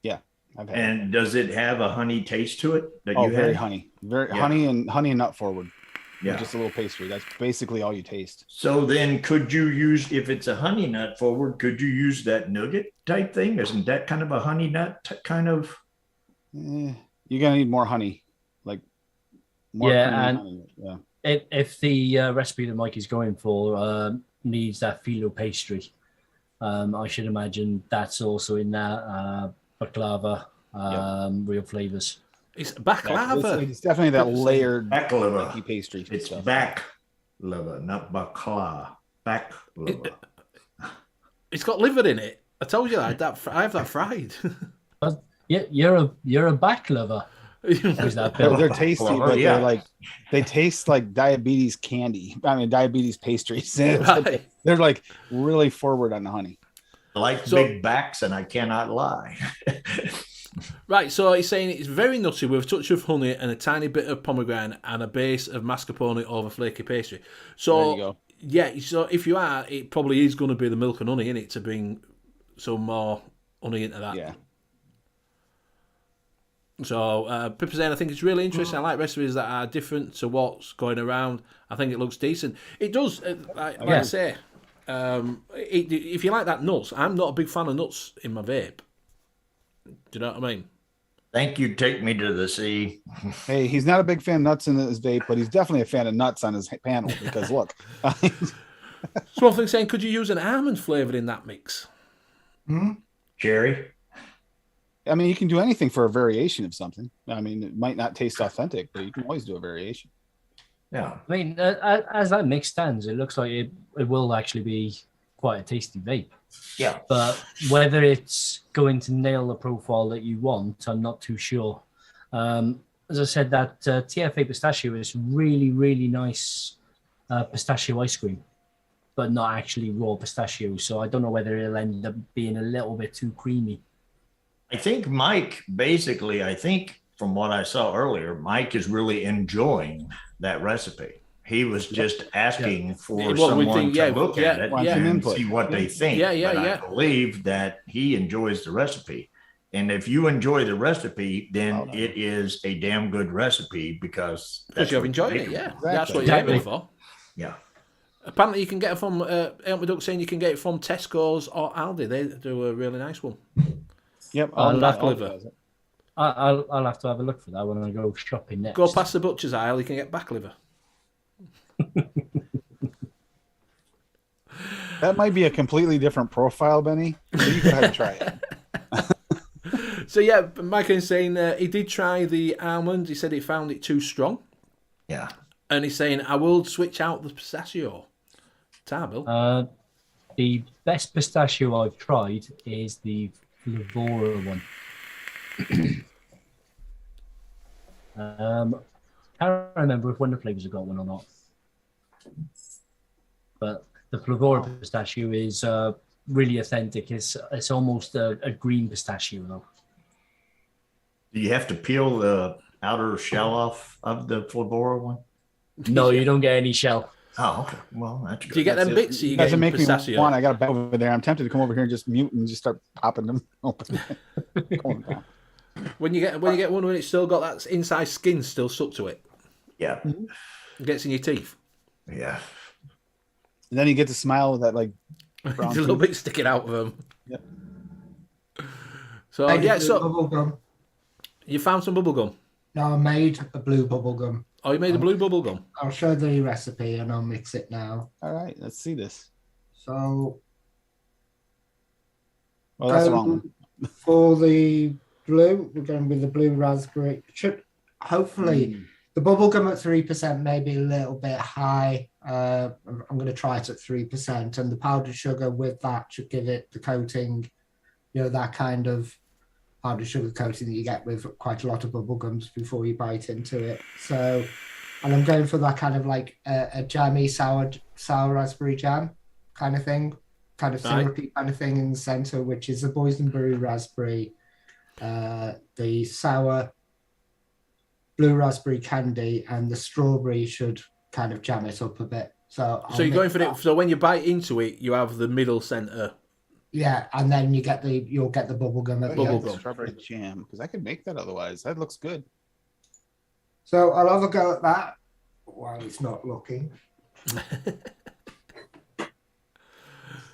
Yeah, I've had. And does it have a honey taste to it? Very honey, honey and nut forward. Yeah, just a little pastry. That's basically all you taste. So then, could you use, if it's a honey nut forward, could you use that nougat type thing? Isn't that kind of a honey nut kind of? You're gonna need more honey, like more and honey. If the recipe that Mike is going for needs that phyllo pastry, I should imagine that's also in that baklava Real Flavors. It's baklava. It's definitely that layered baklava pastry. It's stuff. Baklava, not baklava. Baklava. It's got liver in it. I told you I have that fried. Yeah, you're a baklava. Is that Bill? They're tasty, but they taste like diabetes candy. I mean, diabetes pastries. Right. They're like really forward on the honey. I like big backs, and I cannot lie. Right, so he's saying it's very nutty with a touch of honey and a tiny bit of pomegranate and a base of mascarpone over flaky pastry. So there you go. Yeah, so if you are, it probably is going to be the milk and honey in it to bring some more honey into that. Yeah. So Pippa's saying, I think it's really interesting. I like recipes that are different to what's going around. I think it looks decent. It does, I say, if you like that nuts, I'm not a big fan of nuts in my vape. Do you know what I mean? Thank you. Take me to the sea. Hey, he's not a big fan of nuts in his vape, but he's definitely a fan of nuts on his panel, because look. So one thing saying, could you use an almond flavour in that mix? Cherry? I mean, you can do anything for a variation of something. I mean, it might not taste authentic, but you can always do a variation. Yeah. I mean, as that mix stands, it looks like it will actually be quite a tasty vape. Yeah. But whether it's going to nail the profile that you want, I'm not too sure. As I said, that TFA pistachio is really, really nice pistachio ice cream, but not actually raw pistachio. So I don't know whether it'll end up being a little bit too creamy. I think Mike, basically, from what I saw earlier, Mike is really enjoying that recipe. He was just asking for someone to look at it and see what they think. I believe that he enjoys the recipe. And if you enjoy the recipe, then it is a damn good recipe, because you've enjoyed it. Yeah, exactly. That's what you're aiming for. Yeah. Apparently, you can get it from. Aunt Duck saying you can get it from Tesco's or Aldi. They do a really nice one. Yep, I'll have to have a look for that when I go shopping next. Go past the butcher's aisle, you can get back liver. That might be a completely different profile, Benny. So you go ahead and try it. So yeah, Mike is saying he did try the almond. He said he found it too strong. Yeah. And he's saying, I will switch out the pistachio. Bill. The best pistachio I've tried is the Flavora one. Can't remember if Wonder Flavors have got one or not. But the Flavora pistachio is really authentic. It's almost a green pistachio though. Do you have to peel the outer shell off of the Flavora one? No, you don't get any shell. Oh, okay. Well, that's good. Do you get them bits that you get doesn't in make pistachio? me want. I got a bed over there. I'm tempted to come over here and just mute and just start popping them open. When you get one when it's still got that inside skin still stuck to it, Yeah. it gets in your teeth. Yeah. And then you get to smile with that like brown There's a little bit sticking out of them. Yep. So Made yeah, a blue so bubble gum. you found some bubble gum. No, I made a blue bubble gum. Oh, you made a blue bubble gum. I'll show the recipe and I'll mix it now. All right, let's see this. So Oh, that's the wrong one. for the blue, we're going with the blue raspberry. Hopefully the bubble gum at 3% may be a little bit high. I'm going to try it at 3%, and the powdered sugar with that should give it the coating, that kind of powdered sugar coating that you get with quite a lot of bubble gums before you bite into it. So, and I'm going for that kind of like a jammy sour raspberry jam kind of thing, kind of syrupy kind of thing in the center, which is the boysenberry raspberry, the sour blue raspberry candy, and the strawberry should kind of jam it up a bit. So you're going for it. So when you bite into it, you have the middle center. Yeah, and then you'll get the bubble gum at the end. Strawberry jam, because I could make that otherwise. That looks good. So I'll have a go at that while it's not looking.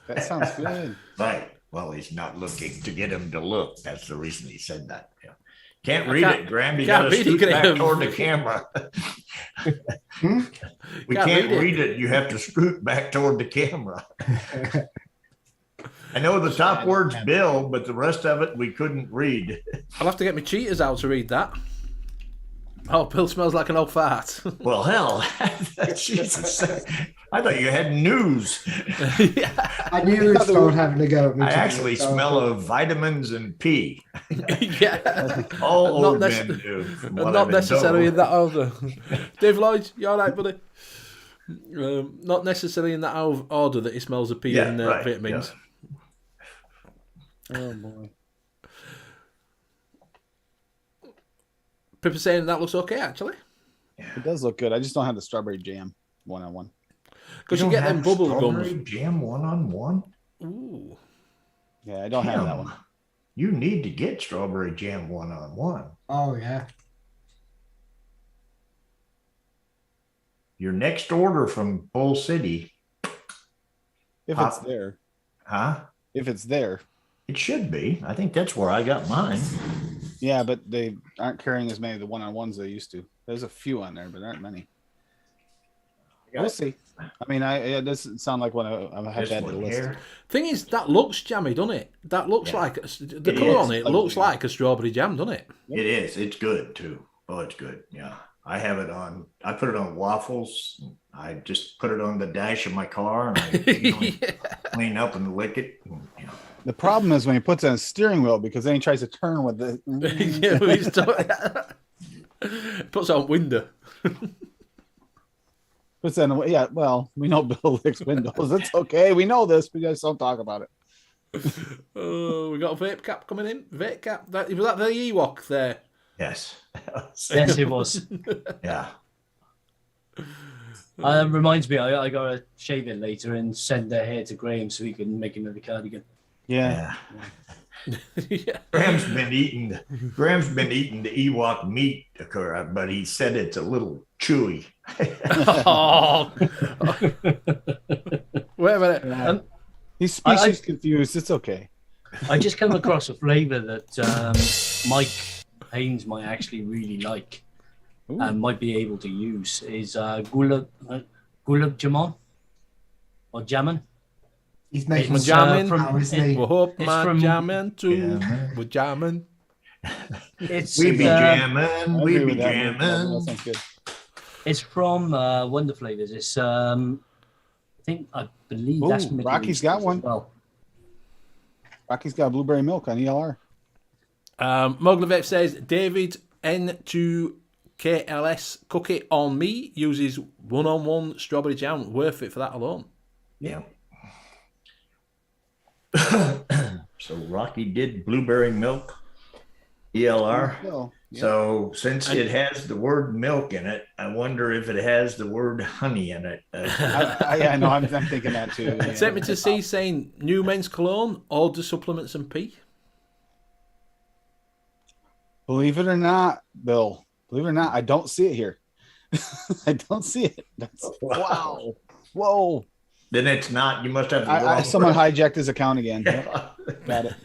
That sounds good. Right. Well, he's not looking to get him to look. That's the reason he said that. Yeah. Can't read it, Graham. You got to scoot back toward the camera. We can't read it. You have to scoot back toward the camera. I know the top word's Bill, but the rest of it we couldn't read. I'll have to get my cheaters out to read that. Oh, Bill smells like an old fart. Well, hell, Jesus. I thought you had news. I knew it's not having to go at me. I actually smell of vitamins and pee. Yeah. All old men do. Not necessarily in that order. Dave Lloyd, you all right, buddy? Not necessarily in that order that he smells of pee and vitamins. Oh, boy. Pippa saying that looks okay, actually. It does look good. I just don't have the strawberry jam one-on-one. Because you get them bubble gums. Jam one-on-one? Ooh. Yeah, I don't have that one. You need to get strawberry jam one-on-one. Oh, yeah. Your next order from Bull City. If it's there. Huh? If it's there. It should be. I think that's where I got mine. Yeah, but they aren't carrying as many of the one-on-ones they used to. There's a few on there, but there aren't many. We'll see. I mean, it doesn't sound like one I have that list. Thing is, that looks jammy, doesn't it? That looks like the colour on it looks like a strawberry jam, doesn't it? It is. It's good too. Oh, it's good. Yeah, I have it on. I put it on waffles. I just put it on the dash of my car and I clean up and lick it. And, The problem is when he puts it on a steering wheel, because then he tries to turn with the. Puts it on window. Puts it on, yeah, well, we know Bill licks windows. It's okay. We know this. We just don't talk about it. Oh, we got a vape cap coming in. Vape cap. Was that the Ewok there? Yes. Yes, it was. Yeah. Reminds me, I got to shave it later and send their hair to Graham so he can make another cardigan. Yeah. Yeah. Graham's been eating the Ewok meat, but he said it's a little chewy. Oh. Wait a minute. He's species confused. It's okay. I just come across a flavour that Mike Haynes might actually really like and might be able to use is gulab jamun or jamun. He's making We're jamming. We're jamming too. We're jamming. We be jamming. We be jamming. That sounds good. It's from Wonder Flavors. It's I believe Ooh, that's Middle Rocky's East got as one. Well, Rocky's got blueberry milk on ELR. Moglevev says David N2KLS cookie on me uses 1-on-1 strawberry jam. Worth it for that alone. Yeah. So Rocky did blueberry milk, ELR. Oh, yeah. So since it has the word milk in it, I wonder if it has the word honey in it. I know. I'm thinking that too. Yeah. Sent me to see saying new men's cologne, order supplements and pee. Believe it or not, Bill. Believe it or not, I don't see it here. I don't see it. Wow. Whoa. Then it's not. You must have the wrong someone word. hijacked his account again. Yep. Got it.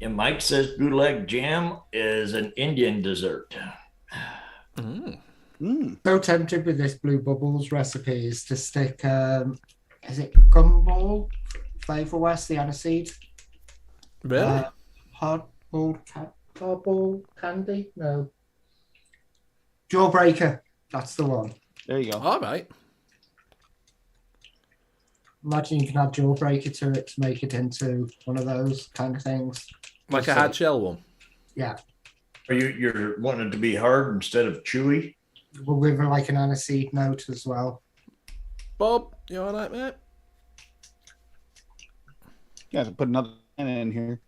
And Mike says gulag jam is an Indian dessert. So tempted with this Blue Bubbles recipe is to stick, is it gumball flavor west, the aniseed? Really? Hardball candy? No. Jawbreaker. That's the one. There you go. All right. Imagine you can add Jawbreaker to it to make it into one of those kind of things. Like a hard shell one. Yeah. Are you're wanting it to be hard instead of chewy? With like an aniseed note as well. Bob, you all right, mate? Yeah, to put another in here.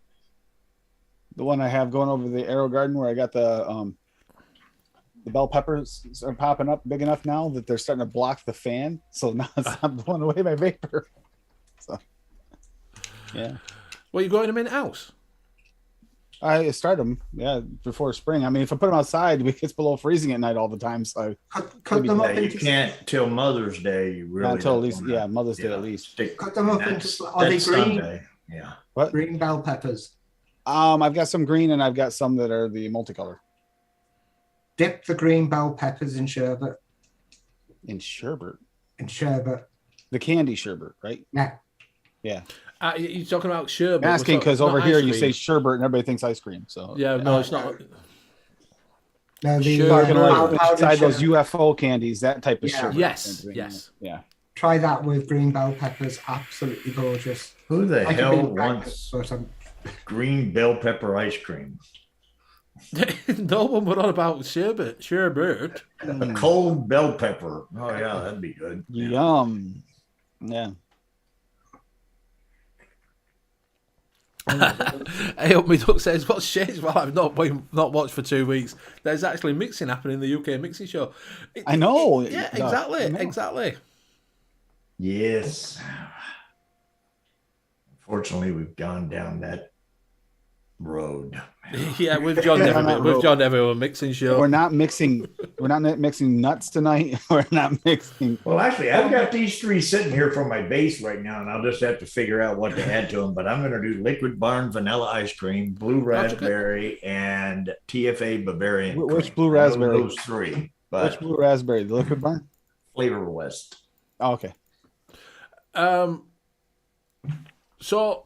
The one I have going over the Arrow Garden where I got the bell peppers are popping up big enough now that they're starting to block the fan. So now it's not blowing away my vapor. So, yeah. Well, you growing them in house? I start them, before spring. I mean, if I put them outside, it gets below freezing at night all the time. So Cut them up Yeah, you into can't till Mother's Day. You really not until at don't least, wanna- Mother's Day at least. cut them up That's- into. Are they that's green? Sunday. Yeah. What? Green bell peppers. I've got some green and I've got some that are the multicolor. Dip the green bell peppers in sherbet. In sherbet. The candy sherbet, right? Yeah. Yeah. You're talking about sherbet. I'm asking because over not here ice you cream. say sherbet and everybody thinks ice cream. So Yeah, no, it's not. No, the Sure. talking like powdered inside those sherbet. UFO candies, that type of Yeah. sherbet. Yes, yes. Yeah. Try that with green bell peppers. Absolutely gorgeous. Who the Like a hell big wants breakfast, green bell pepper ice cream? No one were on about sherbet. A cold bell pepper. Oh yeah, that'd be good. Yum. Yeah. Hey, up me duck says, "What's shit? Well, I've not watched for 2 weeks. There's actually mixing happening in the UK mixing show." I know. Yeah, No, exactly, I know. exactly. Yes. Unfortunately, we've gone down that road. Yeah, we've joined everyone mixing show. We're not mixing nuts tonight. We're not mixing. Well, actually, I've got these three sitting here for my base right now, and I'll just have to figure out what to add to them. But I'm going to do Liquid Barn vanilla ice cream, blue raspberry, and TFA Bavarian. Which cream. blue raspberry? Those three. But Which blue raspberry? The Liquid Barn? Flavor West. Oh, okay. So,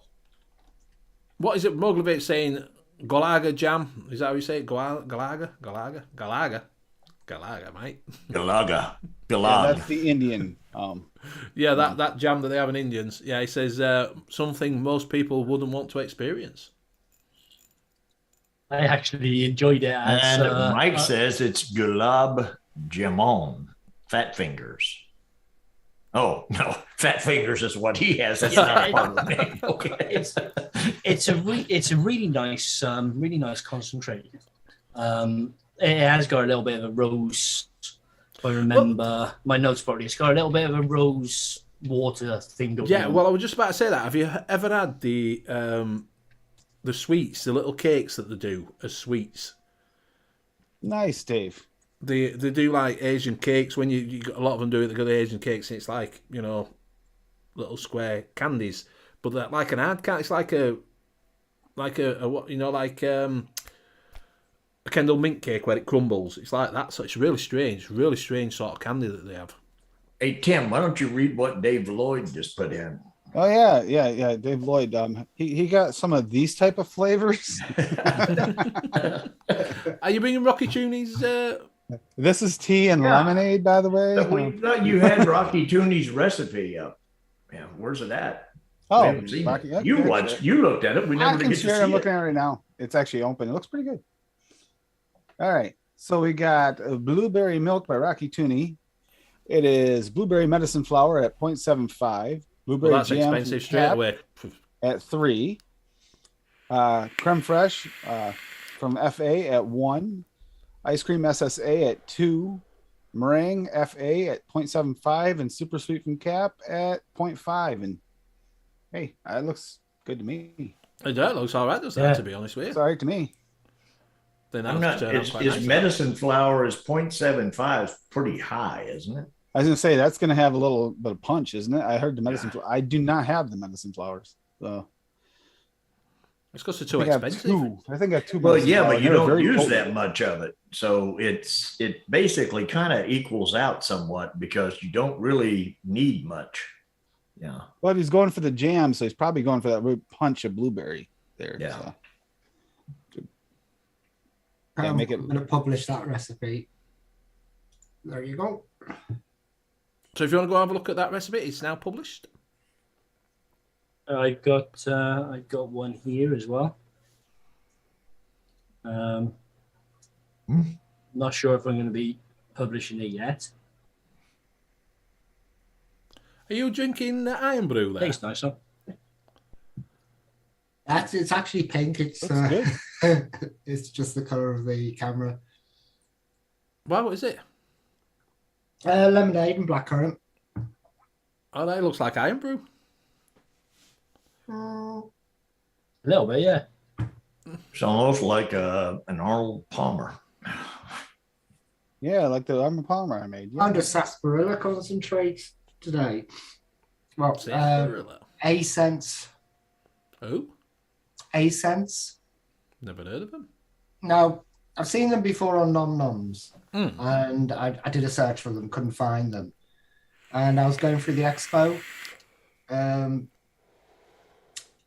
what is it? Moglevic saying Galaga jam? Is that how you say it? Galaga, mate. Galaga. Yeah, that's the Indian. Yeah, that jam that they have in Indians. Yeah, he says something most people wouldn't want to experience. I actually enjoyed it. And Mike says it's Gulab Jamon, fat fingers. Oh no, fat fingers is what he has. That's not part of the name. Okay, it's a really nice concentrate. It has got a little bit of a rose. If I remember my notes properly, it's got a little bit of a rose water thing going on. Yeah, well, I was just about to say that. Have you ever had the sweets, the little cakes that they do as sweets? Nice, Dave. They do like Asian cakes. When you got, a lot of them do it, they got the Asian cakes, and it's like, you know, little square candies, but they're like an hard candy. It's like a what, you know, like a Kendall mint cake where it crumbles. It's like that. So it's really strange sort of candy that they have. Hey Tim, why don't you read what Dave Lloyd just put in? Oh yeah. Dave Lloyd. He got some of these type of flavors. Are you bringing Rocky Toonies This is tea and Yeah. lemonade, by the way. We thought you had Rocky Tooney's recipe up. Yeah, where's it at? We Oh, haven't seen Rocky, it. You watched. You looked at it. We I never can get to share. see I'm it. looking at it right now. It's actually open. It looks pretty good. All right. So we got blueberry milk by Rocky Tooney. It is blueberry medicine flour at 0.75. Blueberry Well, that's jam expensive from straight Cap away. at 3. Creme fraiche from FA at 1. Ice cream SSA at 2. Meringue FA at 0.75 and super sweet from Cap at 0.5. And hey, that looks good to me. It looks all right, doesn't it, to be honest with you? Sorry to me. Then I'm not. Is medicine flour is 0.75 is pretty high, isn't it? I was gonna say that's gonna have a little bit of punch, isn't it? I heard the medicine. I do not have the medicine flowers, so it's because they're too expensive. I think I have 2. Well, yeah, but you don't use potent. that much of it, so it basically kind of equals out somewhat because you don't really need much. Yeah. But he's going for the jam, so he's probably going for that root punch of blueberry there. Yeah. So. I'm make it. going to publish that recipe. There you go. So if you want to go have a look at that recipe, it's now published. I got one here as well. Not sure if I'm going to be publishing it yet. Are you drinking Iron Brew there? Tastes nice, huh? It's actually pink. It's Good. it's just the color of the camera. Wow, what is it? Lemonade and blackcurrant. Oh, that looks like Iron Brew. A little bit, yeah. It's almost like an Arnold Palmer. Yeah, like the Armor Palmer I made. Yeah. And a sarsaparilla concentrate today. Well, A-Sense. Who? A-Sense. Never heard of them. No, I've seen them before on Nom Noms, Mm. and I did a search for them, couldn't find them. And I was going through the expo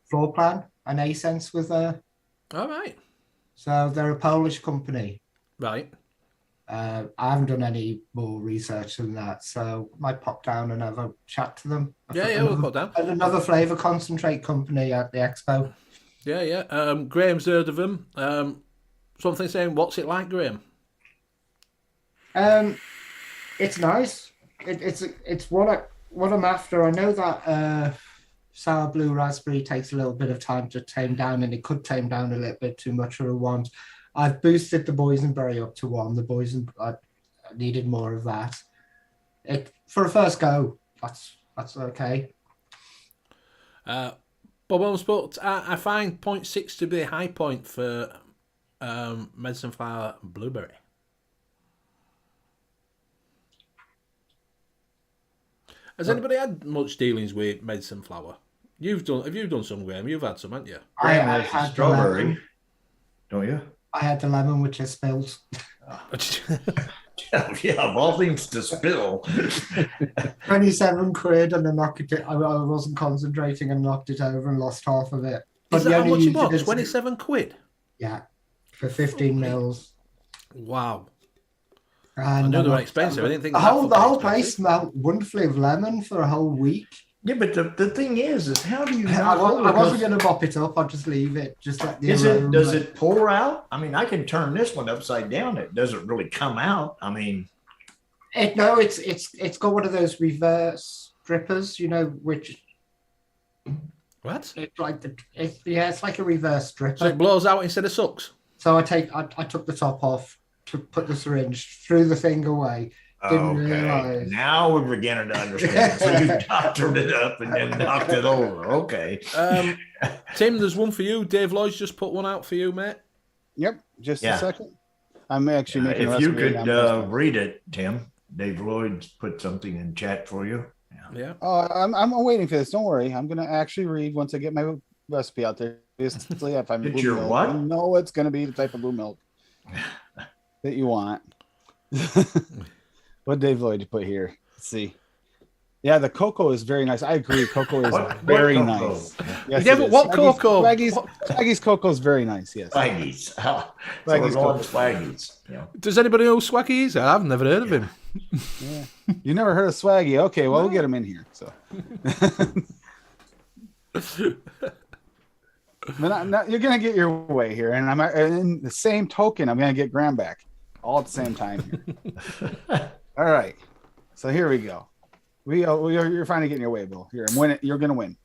floor plan, and A-Sense was there. All right. So they're a Polish company. Right. I haven't done any more research than that, so might pop down and have a chat to them. Yeah, we'll put down. And another flavour concentrate company at the expo. Yeah. Graham's heard of them. Something saying, what's it like, Graham? It's nice. It's what I'm after. I know that sour blue raspberry takes a little bit of time to tame down, and it could tame down a little bit too much for a want. I've boosted the boysenberry up to 1. The boysen, I needed more of that. For a first go, that's okay. Bob Holmes, but I find 0.6 to be a high point for medicine flower blueberry. Has anybody had much dealings with medicine flower? Have you done some, Graham? You've had some, haven't you? I had strawberry, don't you? I had the lemon, which I spilled. Yeah, of all things to spill. 27 quid, and I knocked it. I wasn't concentrating and knocked it over and lost half of it. Is that how much it was? used 27 quid? Yeah, for 15 mils. Wow. And I knew they were expensive. I didn't think the whole place smelled wonderfully of lemon for a whole week. Yeah, but the thing is how do you? I wasn't going to mop it up. I'll just leave it. Just let the does it pour out? I mean, I can turn this one upside down. It doesn't really come out. I mean, it's got one of those reverse drippers, which. What? It's like it's like a reverse dripper. So it blows out instead of sucks. So I took the top off to put the syringe, threw the thing away. Didn't realize. Now we're beginning to understand. So you doctored it up and then knocked it over. Okay. Tim, there's one for you. Dave Lloyd's just put one out for you, mate. Yep. Just a second. I'm actually making. If you could read it, Tim. Dave Lloyd's put something in chat for you. Yeah. Oh, I'm waiting for this. Don't worry. I'm gonna actually read once I get my recipe out there. Basically, if I'm it's your milk, what? I know it's gonna be the type of blue milk that you want. What Dave Lloyd you put here? Let's see. Yeah, the cocoa is very nice. I agree. Cocoa is What very cocoa? nice. Yes, Yeah, it but is. what Swaggy's- cocoa? Swaggy's cocoa is very nice. Yes. Swaggies. So we're Swaggies going cocoa. Swaggies. You know. Does anybody know who Swaggy is? I've never heard of him. Yeah. You never heard of Swaggy? Okay, well, we'll get him in here. So. But you're gonna get your way here, and in the same token, I'm gonna get Graham back, all at the same time here. All right, so here we go. You're finally getting your way, Bill. Here, and win it. You're gonna win.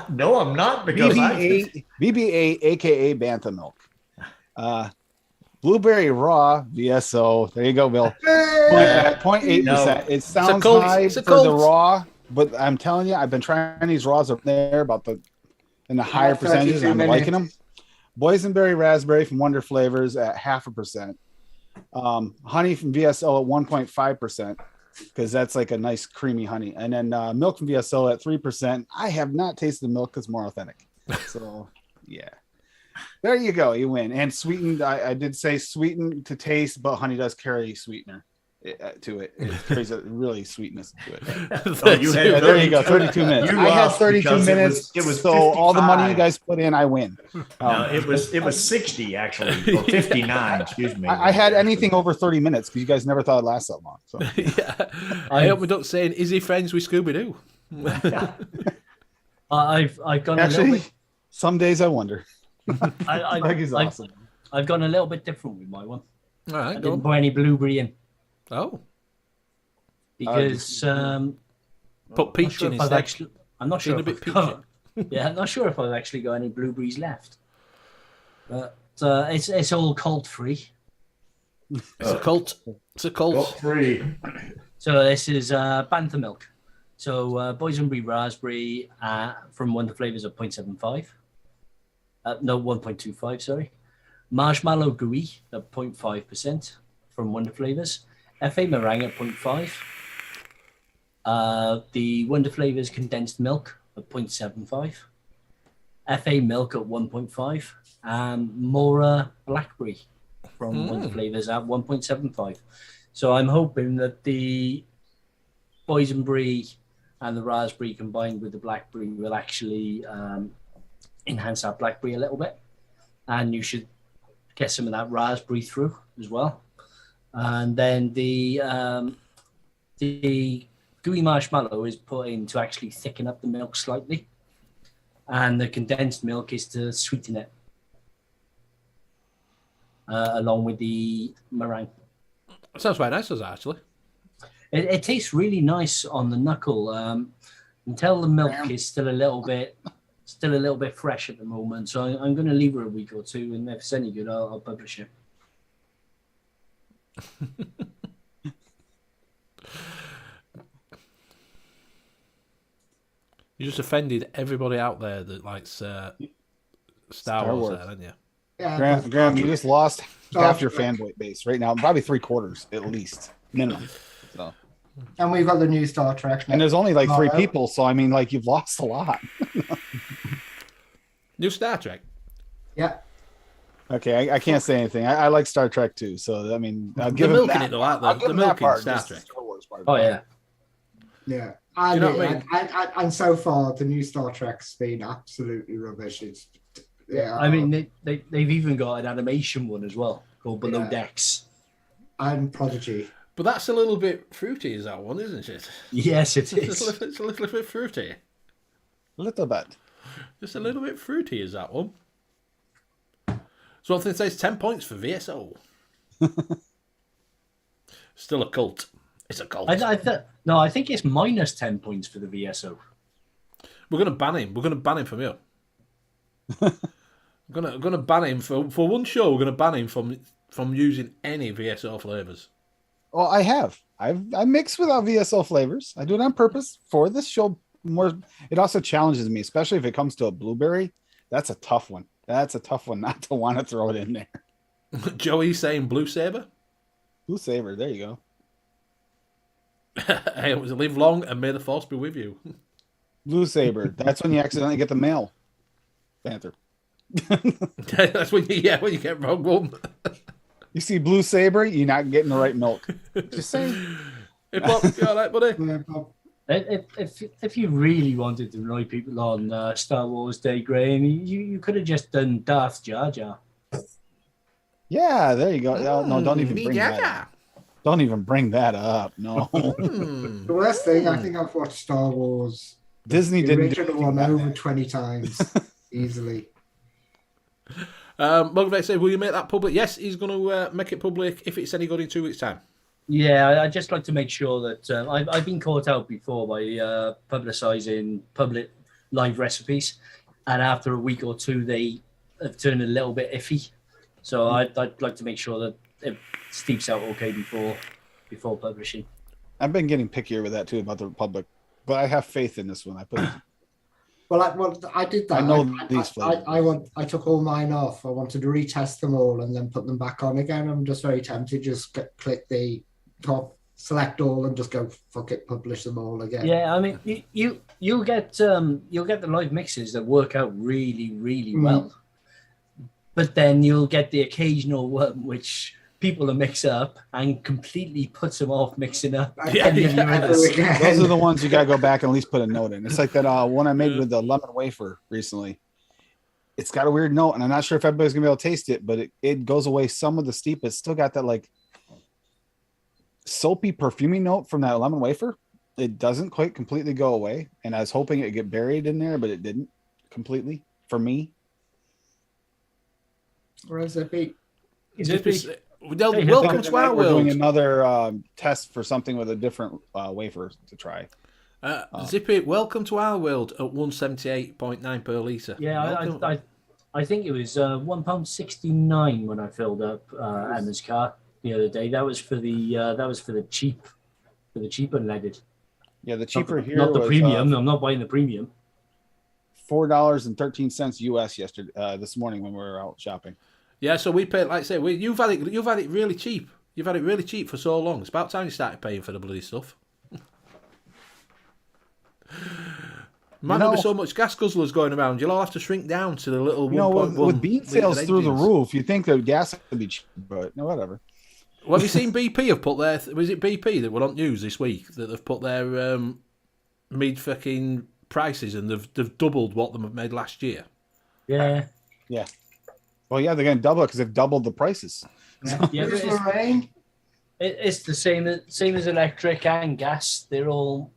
No, I'm not because BBA, aka Bantha Milk. Blueberry Raw VSO. There you go, Bill. 0.8%. No. It sounds cult. high It's a for the cult. raw, but I'm telling you, I've been trying these raws up there in the higher percentages. I'm liking them. Boysenberry Raspberry from Wonder Flavors at 0.5%. Honey from VSO at 1.5%, because that's like a nice creamy honey. And then milk from VSO at 3%. I have not tasted the milk because it's more authentic. So, yeah. There you go. You win. And sweetened, I did say sweetened to taste, but honey does carry sweetener to it. It carries a really sweetness to it. There you go. 32 minutes. I had 32 minutes. It was so 55. all the money you guys put in, I win. No, it was 60 actually, or 59. Excuse me. I had anything over 30 minutes because you guys never thought it'd last that long. So Yeah. I hope we're not saying, is he friends with Scooby Doo? I've gone a little actually, bit. some days I wonder. I've awesome. I've gone a little bit different with my one. All right, I go didn't on. put any blueberry in Oh, because put peach in instead. I'm not sure. Being a If bit I've got, yeah, I'm not sure if I've actually got any blueberries left. But it's all cold free. It's a cult. It's a cult. Got 3. So this is Bantha Milk. So boysenberry raspberry from Wonder Flavors at 0.75. No, 1.25, sorry. Marshmallow gooey at 0.5% from Wonder Flavors. FA meringue at 0.5. The Wonder Flavors condensed milk at 0.75. FA milk at 1.5. And Mora blackberry from Wonder Flavors at 1.75. So I'm hoping that the boysenberry and the raspberry combined with the blackberry will actually enhance that blackberry a little bit, and you should get some of that raspberry through as well. And then the gooey marshmallow is put in to actually thicken up the milk slightly, and the condensed milk is to sweeten it along with the meringue. Sounds quite nice, does it, actually? It tastes really nice on the knuckle. Until the milk is still a little bit fresh at the moment, so I'm going to leave her a week or two, and if it's any good, I'll publish it. You just offended everybody out there that likes Star Wars, Wars. there, haven't you? Yeah, Graham, you just lost half your fanboy base right now, probably 3/4 at least minimum. So. and we've got the new Star Trek. And there's only like 3 tomorrow. people, so I mean, like you've lost a lot. New Star Trek. Yeah. Okay, I can't say anything. I like Star Trek too, so I mean, I'll The give him milk in that. it, though, aren't they? I'll give The him milk that in part, Star just the Trek. Star Wars part. Oh yeah. Yeah. You know what I mean? And so far, the new Star Trek's been absolutely rubbish. It's I mean, they've even got an animation one as well called Below Yeah. Decks. and Prodigy. But that's a little bit fruity, is that one, isn't it? Yes, it It's is. a little bit fruity. A little bit. Just a little bit fruity, is that one? So I think it's 10 points for VSO. Still a cult. It's a cult. I think it's minus 10 points for the VSO. We're going to ban him. We're going to ban him from here. We're going to ban him for one show. We're going to ban him from using any VSO flavors. Well, I mix without VSL flavors. I do it on purpose for this show. More, it also challenges me, especially if it comes to a blueberry. That's a tough one. That's a tough one not to want to throw it in there. Joey saying Blue Saber. Blue Saber, there you go. Hey, it was live long and may the force be with you. Blue Saber. That's when you accidentally get the male Panther. That's when you get wrong one. You see Blue Saber, you're not getting the right milk. Just saying. Hey, Bob, you all right, buddy? Yeah, Bob. If you really wanted to annoy people on Star Wars Day, Graham, you could have just done Darth Jar Jar. Yeah, there you go. No, don't even bring that up. Don't even bring that up. No. The worst thing, I think I've watched Star Wars Disney the didn't original one over 20 times easily. Mugvex said, will you make that public? Yes, he's going to make it public if it's any good in 2 weeks' time. Yeah, I'd just like to make sure that I've been caught out before by publicising public live recipes, and after a week or two, they have turned a little bit iffy. So I'd like to make sure that it steeps out okay before publishing. I've been getting pickier with that too about the public, but I have faith in this one. I put. I did that. I know these flavors. I took all mine off. I wanted to retest them all and then put them back on again. I'm just very tempted to just click the top, select all, and just go fuck it, publish them all again. Yeah, I mean, you'll get the live mixes that work out really, really well, but then you'll get the occasional one which people will mix up and completely puts them off mixing up. Those are the ones you gotta go back and at least put a note in. It's like that one I made with the lemon wafer recently. It's got a weird note, and I'm not sure if everybody's gonna be able to taste it, but it goes away some of the steep. It's still got that like soapy perfumey note from that lemon wafer. It doesn't quite completely go away, and I was hoping it'd get buried in there, but it didn't completely for me. Where's Zippy? Welcome to our we're world. doing another test for something with a different wafer to try. Zippy, welcome to our world at 178.9 per litre. Yeah, I think it was £1.69 when I filled up Emma's car the other day. That was for the cheaper unleaded. Yeah, the cheaper here. Not the was, premium. I'm not buying the premium. $4.13 US yesterday, this morning when we were out shopping. Yeah, so we paid, like I say, you've had it really cheap. You've had it really cheap for so long. It's about time you started paying for the bloody stuff. Man, there'll be so much gas guzzlers going around. You'll all have to shrink down to the little 1.1. With bean sales through the roof, you think the gas would be cheap, but no, whatever. Well, have you seen BP have put their... Was it BP that were on news this week that they've put their mid-fucking prices and they've doubled what they made last year? Yeah. Yeah. Well, yeah, they're going to double it because they've doubled the prices. Yeah, it's the same as electric and gas. They're all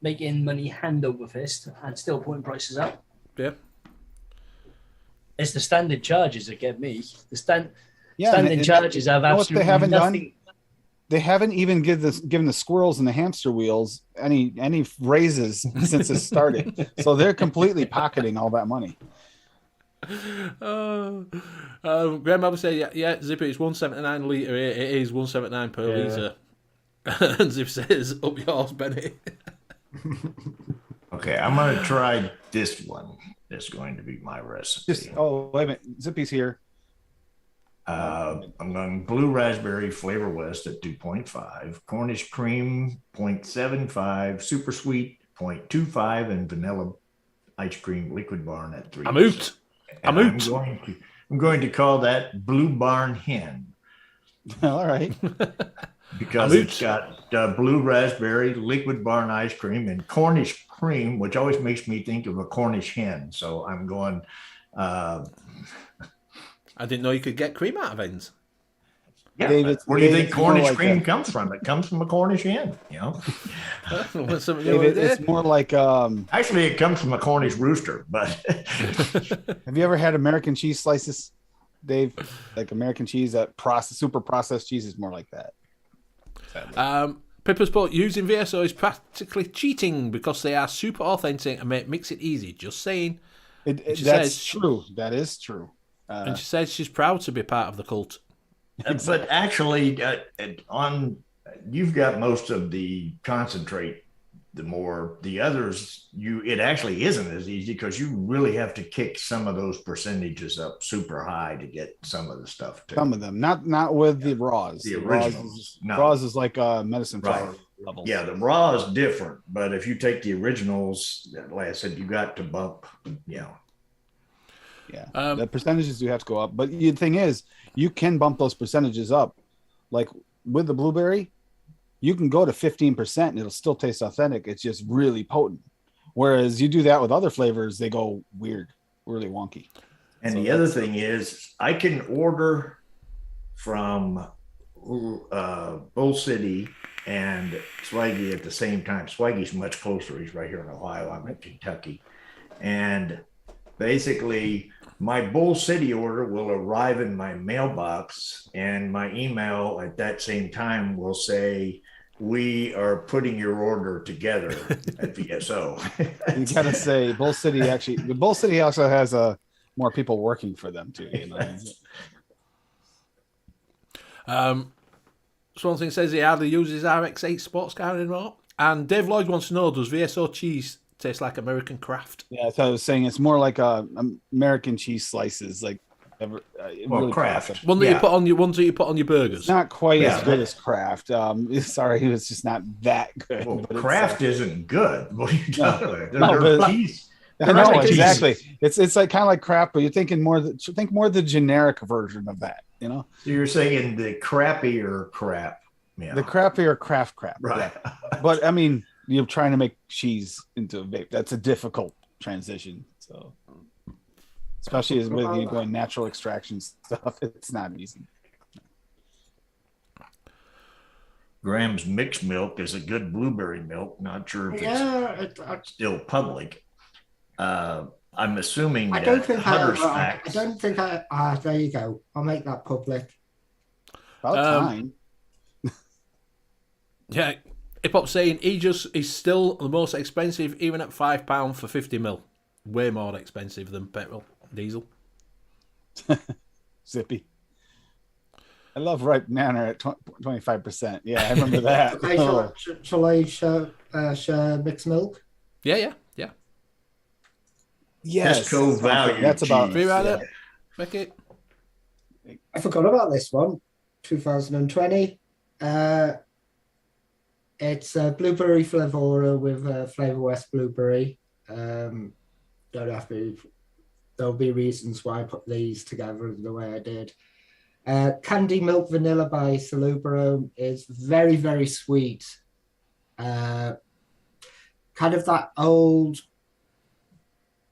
making money hand over fist and still putting prices up. Yeah. It's the standard charges that get me. The standard charges have absolutely what they haven't nothing. Done? They haven't even given the squirrels and the hamster wheels any raises since it started. So they're completely pocketing all that money. Grandmother said, yeah, Zippy, it's 179 litre. It is 179 per litre. And Zip says, up yours, Benny. Okay, I'm going to try this one. That's going to be my recipe. Wait a minute. Zippy's here. I'm going blue raspberry Flavor West at 2.5, Cornish cream 0.75, super sweet 0.25, and vanilla ice cream Liquid Barn at 3%. I'm out. I'm going to call that Blue Barn Hen. All right. Because it's got blue raspberry, Liquid Barn ice cream, and Cornish cream, which always makes me think of a Cornish hen. So I'm going... I didn't know you could get cream out of hens. Yeah, where do you think Cornish cream comes from? It comes from a Cornish hen, you know. It's more like actually it comes from a Cornish rooster. But have you ever had American cheese slices, Dave? Like American cheese, that super processed cheese is more like that. Pippa's put, using VSO is practically cheating because they are super authentic and makes it easy. Just saying. That's true. That is true. And she says she's proud to be part of the cult. But actually, you've got most of the concentrate. The others, it actually isn't as easy because you really have to kick some of those percentages up super high to get some of the stuff too. Some of them, not with the raws. The originals. Raws is like medicine flour levels. Yeah, the raw is different, but if you take the originals, like I said, you got to bump. Yeah. The percentages do have to go up, but the thing is, you can bump those percentages up. Like with the blueberry, you can go to 15% and it'll still taste authentic. It's just really potent. Whereas you do that with other flavors, they go weird, really wonky. And So the other thing is, I can order from Bull City and Swaggy at the same time. Swaggy's much closer. He's right here in Ohio. I'm in Kentucky. And basically, my Bull City order will arrive in my mailbox, and my email at that same time will say, we are putting your order together at VSO. You gotta say, Bull City also has more people working for them too. You know? Something says he hardly uses RX-8 sports car anymore. And Dave Lloyd wants to know, does VSO cheese taste like American craft? Yeah, so I was saying it's more like American cheese slices, like really Kraft. Ones that you put on your burgers. It's not quite as good as Kraft. Sorry, it's just not that good. Well, Kraft isn't good. What are you talking No, about? but- Cheese. I know exactly. It's like kind of like Kraft, but you're thinking more the generic version of that. You know, So you're saying the crappier crap. Yeah. the crappier Kraft crap. Right. Yeah. But I mean, you're trying to make cheese into a vape. That's a difficult transition. So, especially as with you going natural extraction stuff, it's not easy. Graham's mixed milk is a good blueberry milk. Not sure if it's still public. I'm assuming I don't think Hunter's I Facts. don't think I. There you go. I'll make that public. About time. Yeah, Hip Hop saying Aegis is still the most expensive, even at £5 for 50ml. Way more expensive than petrol, diesel. Zippy. I love ripe banana at 25%. Yeah, I remember that. Okay, shall I share mixed milk? Yeah. Yes, Tesco value. That's about Be right up. Becky. I forgot about this one. 2020. It's blueberry flavora with Flavor West blueberry. Don't have to. There'll be reasons why I put these together the way I did. Candy Milk Vanilla by Salubro is very, very sweet. Kind of that old,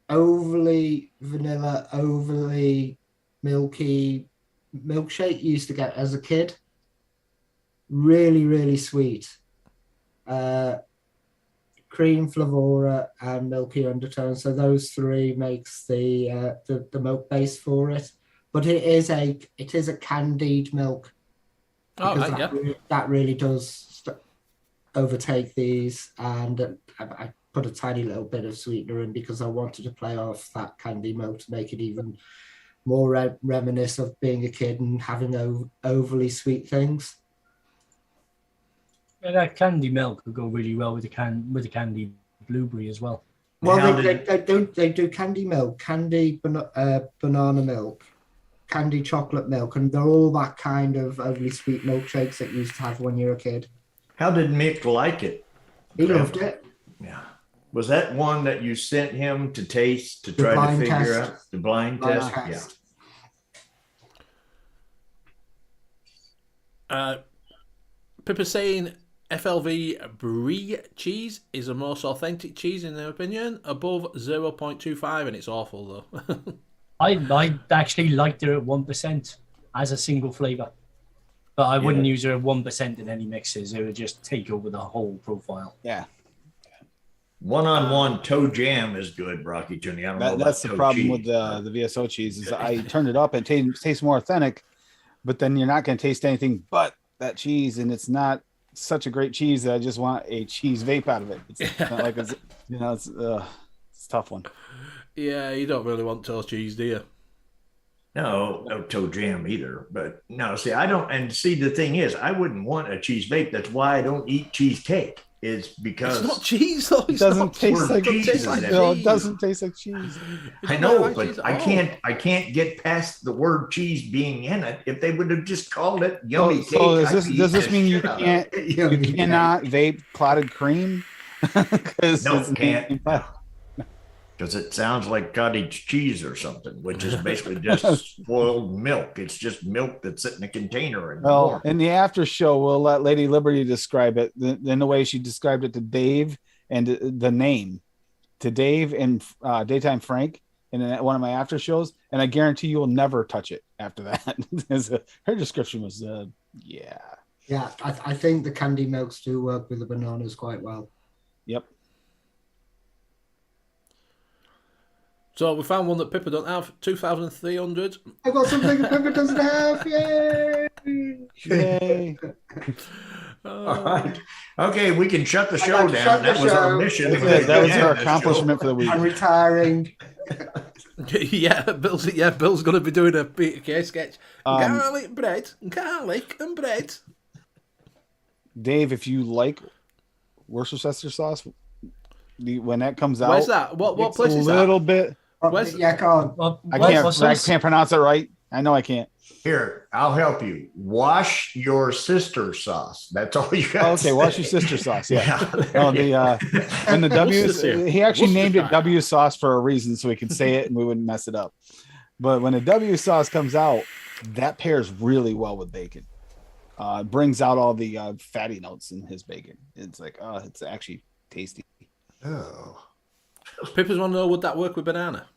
overly vanilla, overly milky milkshake you used to get as a kid. Really, really sweet. Cream, flavora, and milky undertone. So those three makes the milk base for it. But it is a candied milk. Oh, Because right, that really does overtake these, and I put a tiny little bit of sweetener in because I wanted to play off that candy milk to make it even more reminisce of being a kid and having overly sweet things. Yeah, that candy milk would go really well with the candy blueberry as well. Well, they do candy milk, candy banana milk, candy chocolate milk, and they're all that kind of overly sweet milkshakes that you used to have when you were a kid. How did Mick like it? He loved it. Yeah. Was that one that you sent him to taste to try to figure out the blind test? Yeah. Pippa saying FLV Brie cheese is the most authentic cheese in their opinion, above 0.25, and it's awful though. I actually liked her at 1% as a single flavour. But I wouldn't use her at 1% in any mixes. It would just take over the whole profile. Yeah. One-on-one toe jam is good, Rocky Jr. I don't know That's the toe problem cheese. with the VSO cheese is I turned it up and tastes more authentic, but then you're not going to taste anything but that cheese, and it's not such a great cheese that I just want a cheese vape out of it. It's not like it's a tough one. Yeah, you don't really want toast cheese, do you? No toe jam either. But no, see, I don't. And see, the thing is, I wouldn't want a cheese vape. That's why I don't eat cheesecake. Is because it's not cheese though. It doesn't taste like cheese. it doesn't taste like cheese. I know, but I can't get past the word cheese being in it. If they would have just called it yummy cake. So does this mean you cannot vape clotted cream? No, can't. because it sounds like cottage cheese or something, which is basically just spoiled milk. It's just milk that's in a container. And Well, in the after show, we'll let Lady Liberty describe it in the way she described it to Dave and the name to Dave and Daytime Frank in one of my after shows. And I guarantee you will never touch it after that. Her description was, yeah. Yeah, I think the candy milks do work with the bananas quite well. Yep. So we found one that Pippa don't have, 2,300. I got something that Pippa doesn't have. Yay! Yay. all right. Okay, we can shut the show I'd like to down. shut That the was our show. mission. That was our accomplishment for the week. I'm retiring. Bill's going to be doing a Peter Kay sketch. Garlic and bread. Dave, if you like Worcestershire sauce, when that comes out, Where's that? What place is that? A little bit. Where's- Yeah, go on. I can't pronounce it right. I know I can't. Here, I'll help you. Wash your sister sauce. That's all you got. Okay, wash your sister sauce. Yeah. Oh, when the W, Worcestershire. he actually named it Worcestershire. W sauce for a reason, so he could say it and we wouldn't mess it up. But when the W sauce comes out, that pairs really well with bacon. It brings out all the fatty notes in his bacon. It's like, it's actually tasty. Oh. Pippa's want to know, would that work with banana?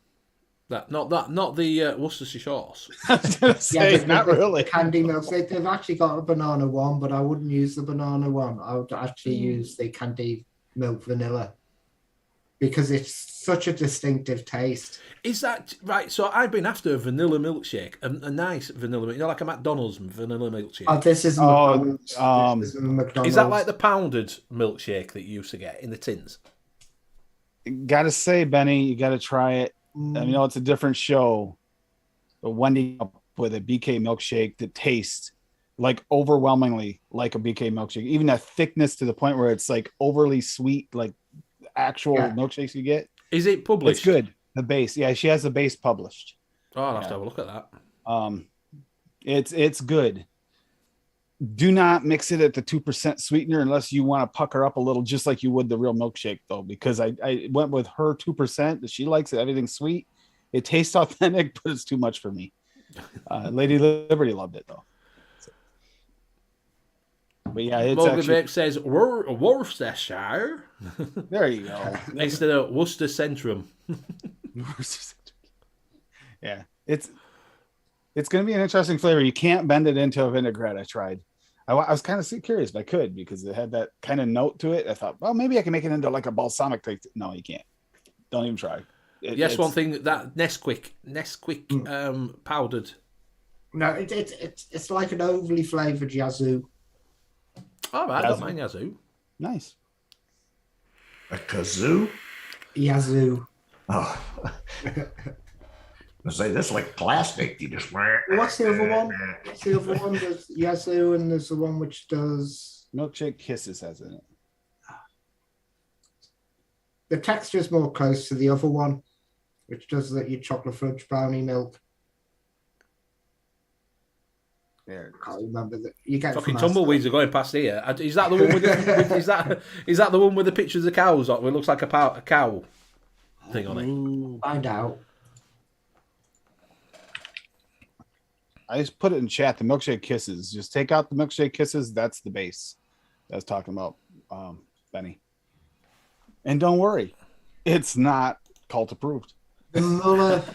Not the Worcestershire sauce. I was gonna say, not really. Candy milks. They've actually got a banana one, but I wouldn't use the banana one. I would actually use the candy milk vanilla because it's such a distinctive taste. Is that right? So I've been after a vanilla milkshake, a nice vanilla, like a McDonald's vanilla milkshake. Oh, this isn't McDonald's. This isn't McDonald's. Is that like the pounded milkshake that you used to get in the tins? Gotta say, Benny, you gotta try it. I know it's a different show, but Wendy up with a BK milkshake that tastes like overwhelmingly like a BK milkshake, even that thickness to the point where it's like overly sweet, like actual milkshakes you get. Is it published? It's good. The base, yeah, she has the base published. Oh, I'll have to have a look at that. It's good. Do not mix it at the 2% sweetener unless you want to pucker up a little, just like you would the real milkshake, though, because I went with her 2%. She likes it, everything sweet. It tastes authentic, but it's too much for me. Lady Liberty loved it, though. So. But yeah, it's Morgan actually... Vick says Worcestershire. There you go. Instead of Worcester Centrum. Yeah, it's going to be an interesting flavor. You can't bend it into a vinaigrette. I tried. I was kind of curious if I could because it had that kind of note to it. I thought, well, maybe I can make it into like a balsamic type. No, you can't. Don't even try. One thing that Nesquik powdered. No, it's like an overly flavored yazoo. All right, I don't mind yazoo. Nice. A kazoo? Yazoo. Oh. I say this like plastic. You just What's the other one? What's the other one? There's yazoo, and there's the one which does Milkshake Kisses has in it. the texture is more close to the other one, which does your chocolate fudge brownie milk. There. I can't remember that. You get Fucking tumbleweeds are going past here. Is that the one with the, is that the one with the pictures of cows on? It looks like a cow thing on it. Find out. I just put it in chat. The Milkshake Kisses. Just take out the Milkshake Kisses. That's the base. That's talking about Benny. And don't worry, it's not cult approved. The Muller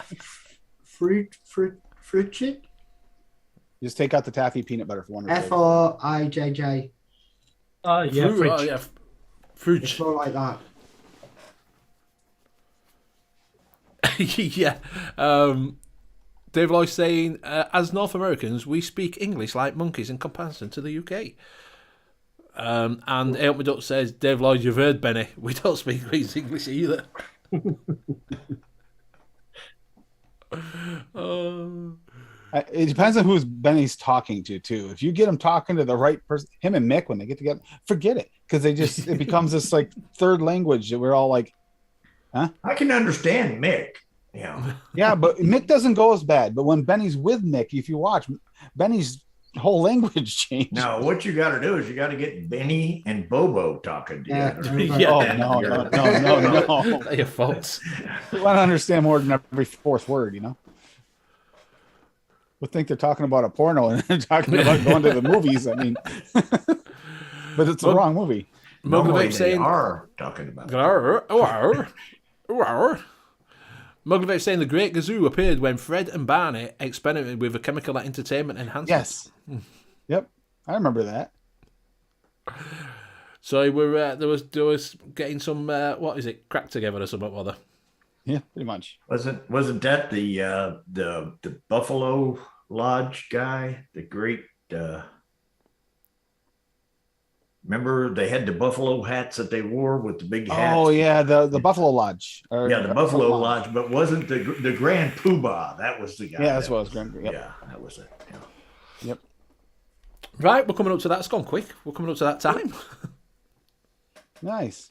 fruit chip. Just take out the taffy peanut butter for one. Frijj. Oh yeah, Fruit. fridge. Oh, yeah. Fruit. It's more like that. Yeah. Dave Lloyd saying, as North Americans, we speak English like monkeys in comparison to the UK. And Help Me Duck says, Dave Lloyd, you've heard Benny. We don't speak English either. It depends on who's Benny's talking to, too. If you get him talking to the right person, him and Mick, when they get together, forget it. Because it becomes this like third language that we're all like, huh? I can understand Mick. Yeah. Yeah, but Mick doesn't go as bad. But when Benny's with Mick, if you watch, Benny's whole language changed. Now, what you got to do is you got to get Benny and Bobo talking together. Yeah. Oh, no. They're your faults. We want to understand more than every fourth word, you know? We'll think they're talking about a porno and they're talking about going to the movies. I mean, but it's the wrong movie. Normally Mogovic they saying, are talking about it. Mogovic saying the Great Gazoo appeared when Fred and Barney experimented with a chemical entertainment enhancement. Yes. Yep. I remember that. So there was getting some what is it, crack together or something, whether. Yeah, pretty much. Wasn't that the Buffalo Lodge guy, the great remember they had the buffalo hats that they wore with the big hats? Oh yeah, the Buffalo Lodge. The Buffalo Lodge, but wasn't the Grand Poobah? That was the guy. Yeah, that's what it was. Grand. Yep. Yeah, that was it. Yeah. Yep. Right, we're coming up to that. It's gone quick. We're coming up to that time. Nice.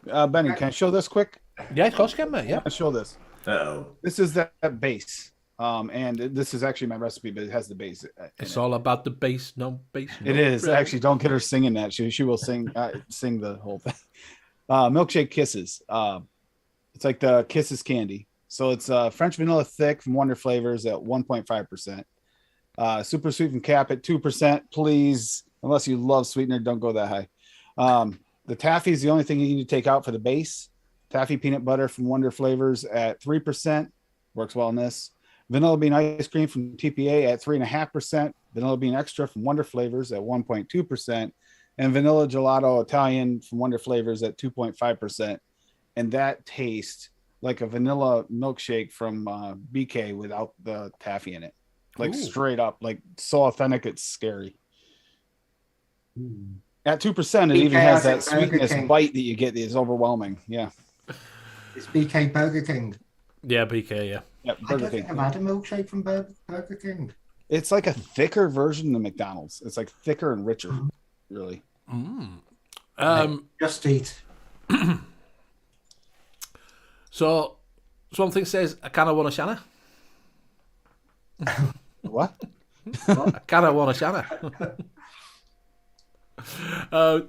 Benny, can I show this quick? Yeah, of course you can, mate. Yeah. I'll show this. Uh-oh. This is that base. And this is actually my recipe, but it has the base. It's all about the bass, no bass. It is. Actually, don't get her singing that. She will sing the whole thing. Milkshake Kisses. It's like the Kisses candy. So it's French vanilla thick from Wonder Flavors at 1.5%. Super sweet from Cap at 2%. Please, unless you love sweetener, don't go that high. The taffy is the only thing you need to take out for the base. Taffy peanut butter from Wonder Flavors at 3%. Works well in this. Vanilla bean ice cream from TPA at 3.5%. Vanilla bean extra from Wonder Flavors at 1.2%. And vanilla gelato Italian from Wonder Flavors at 2.5%. And that tastes like a vanilla milkshake from BK without the taffy in it. Like straight up, like so authentic, it's scary. At 2%, it even has that sweetness bite that you get that is overwhelming. Yeah. It's BK Burger King. Yeah, BK, yeah. Yep, I don't think I've had a milkshake from Burger King. It's like a thicker version of McDonald's. It's like thicker and richer, really. Just eat. So something says, I kind of want a Shanna. What? I kind of want a Shanna.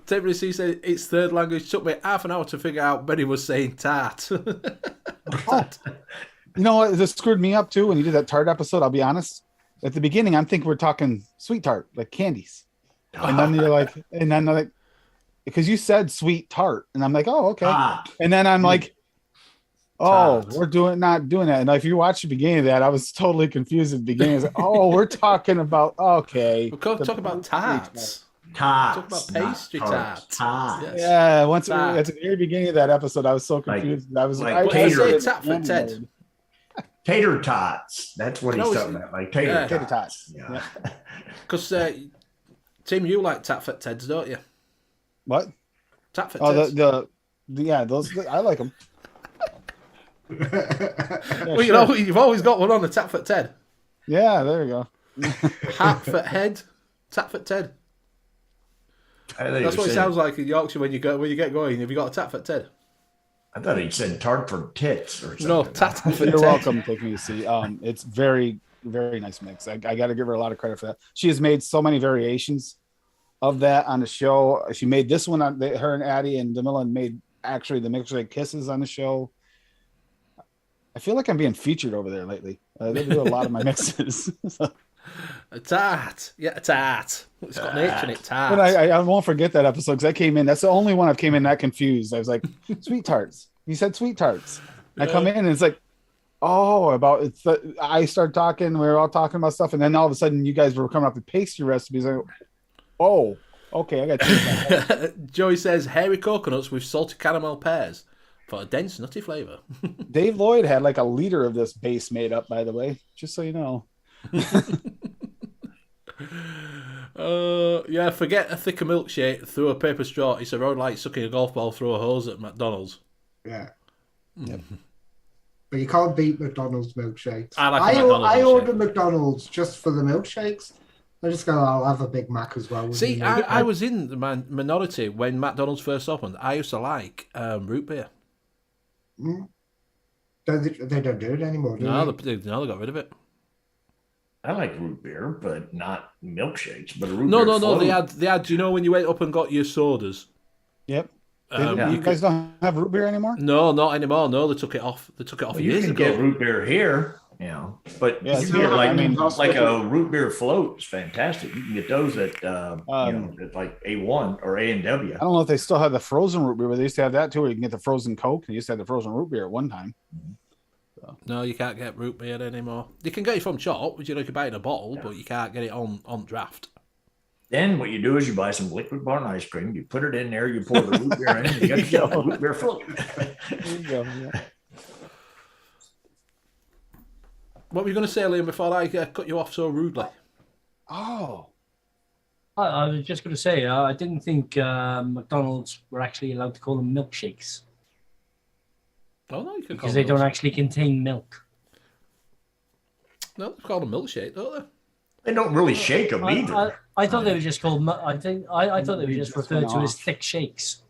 Temporary C said its third language took me half an hour to figure out Benny was saying tart. You know what? This screwed me up too when you did that tart episode. I'll be honest. At the beginning, I'm thinking we're talking sweet tart, like candies. And then you're like, because you said sweet tart. And I'm like, oh, okay. And then I'm like, oh, we're not doing that. And if you watch the beginning of that, I was totally confused at the beginning. I was like, oh, we're talking about, okay. We're talking about tarts. Tarts. Talk about pastry tarts. Tarts. Yeah, at the very beginning of that episode, I was so confused. I was like I tater tap for Ted. Tater tots. That's what he's talking about. Like tater tots. Yeah. Because Tim, you like Tatford Teds, don't you? What? Tatford Teds. Teds. Those I like them. Well, you know, you've always got one on the Tatford Ted. Yeah, there you go. Hatford Head, Tatford Ted. That's what it sounds like in Yorkshire when you get going. Have you got a Tatford Ted? I thought he said tart for tits or something. No, Tatford Ted. You're welcome. Take me to see. It's very, very nice mix. I got to give her a lot of credit for that. She has made so many variations of that on the show. She made this one on her and Addie and Demilla made actually the Milkshake Kisses on the show. I feel like I'm being featured over there lately. They do a lot of my mixes. A tart. Yeah, a tart. It's got an H in it, tart. But I won't forget that episode because I came in. That's the only one I've came in that confused. I was like, sweet tarts. He said sweet tarts. I come in and it's like, I start talking. We were all talking about stuff. And then all of a sudden you guys were coming up with pastry recipes. I go, oh, okay. I got to Joey says hairy coconuts with salted caramel pears for a dense, nutty flavor. Dave Lloyd had like a liter of this base made up, by the way, just so you know. Yeah, forget a thicker milkshake through a paper straw. It's a road like sucking a golf ball through a hose at McDonald's. Yeah. Yep. But you can't beat McDonald's milkshakes. I order McDonald's just for the milkshakes. I just go, I'll have a Big Mac as well. See, I was in the minority when McDonald's first opened. I used to like root beer. They don't do it anymore, do No, they? they got rid of it. I like root beer, but not milkshakes. But a root No, beer no, no. float. They had. You know when you went up and got your sodas. Yep. Um, You guys don't have root beer anymore? No, not anymore. No, they took it off. They took it off Well, years you can ago. get root beer here, you know, but Yeah, you it's get here. like I mean, like a root beer float is fantastic. You can get those at at like A1 or A&W. I don't know if they still have the frozen root beer, but they used to have that too, where you can get the frozen Coke. They used to have the frozen root beer at one time. No, you can't get root beer anymore. You can get it from shop, which you can buy in a bottle, but you can't get it on draft. Then what you do is you buy some liquid barn ice cream, you put it in there, you pour the root beer in, and you got yourself a root beer float. There you go. Yeah. What were you going to say, Liam, before I cut you off so rudely? Oh, I was just going to say, I didn't think McDonald's were actually allowed to call them milkshakes Oh, no, you can call because them they don't milkshake. actually contain milk. No, they call them milkshake, don't they? They don't really shake them either. I thought they were just called. I thought they were just referred to as thick shakes.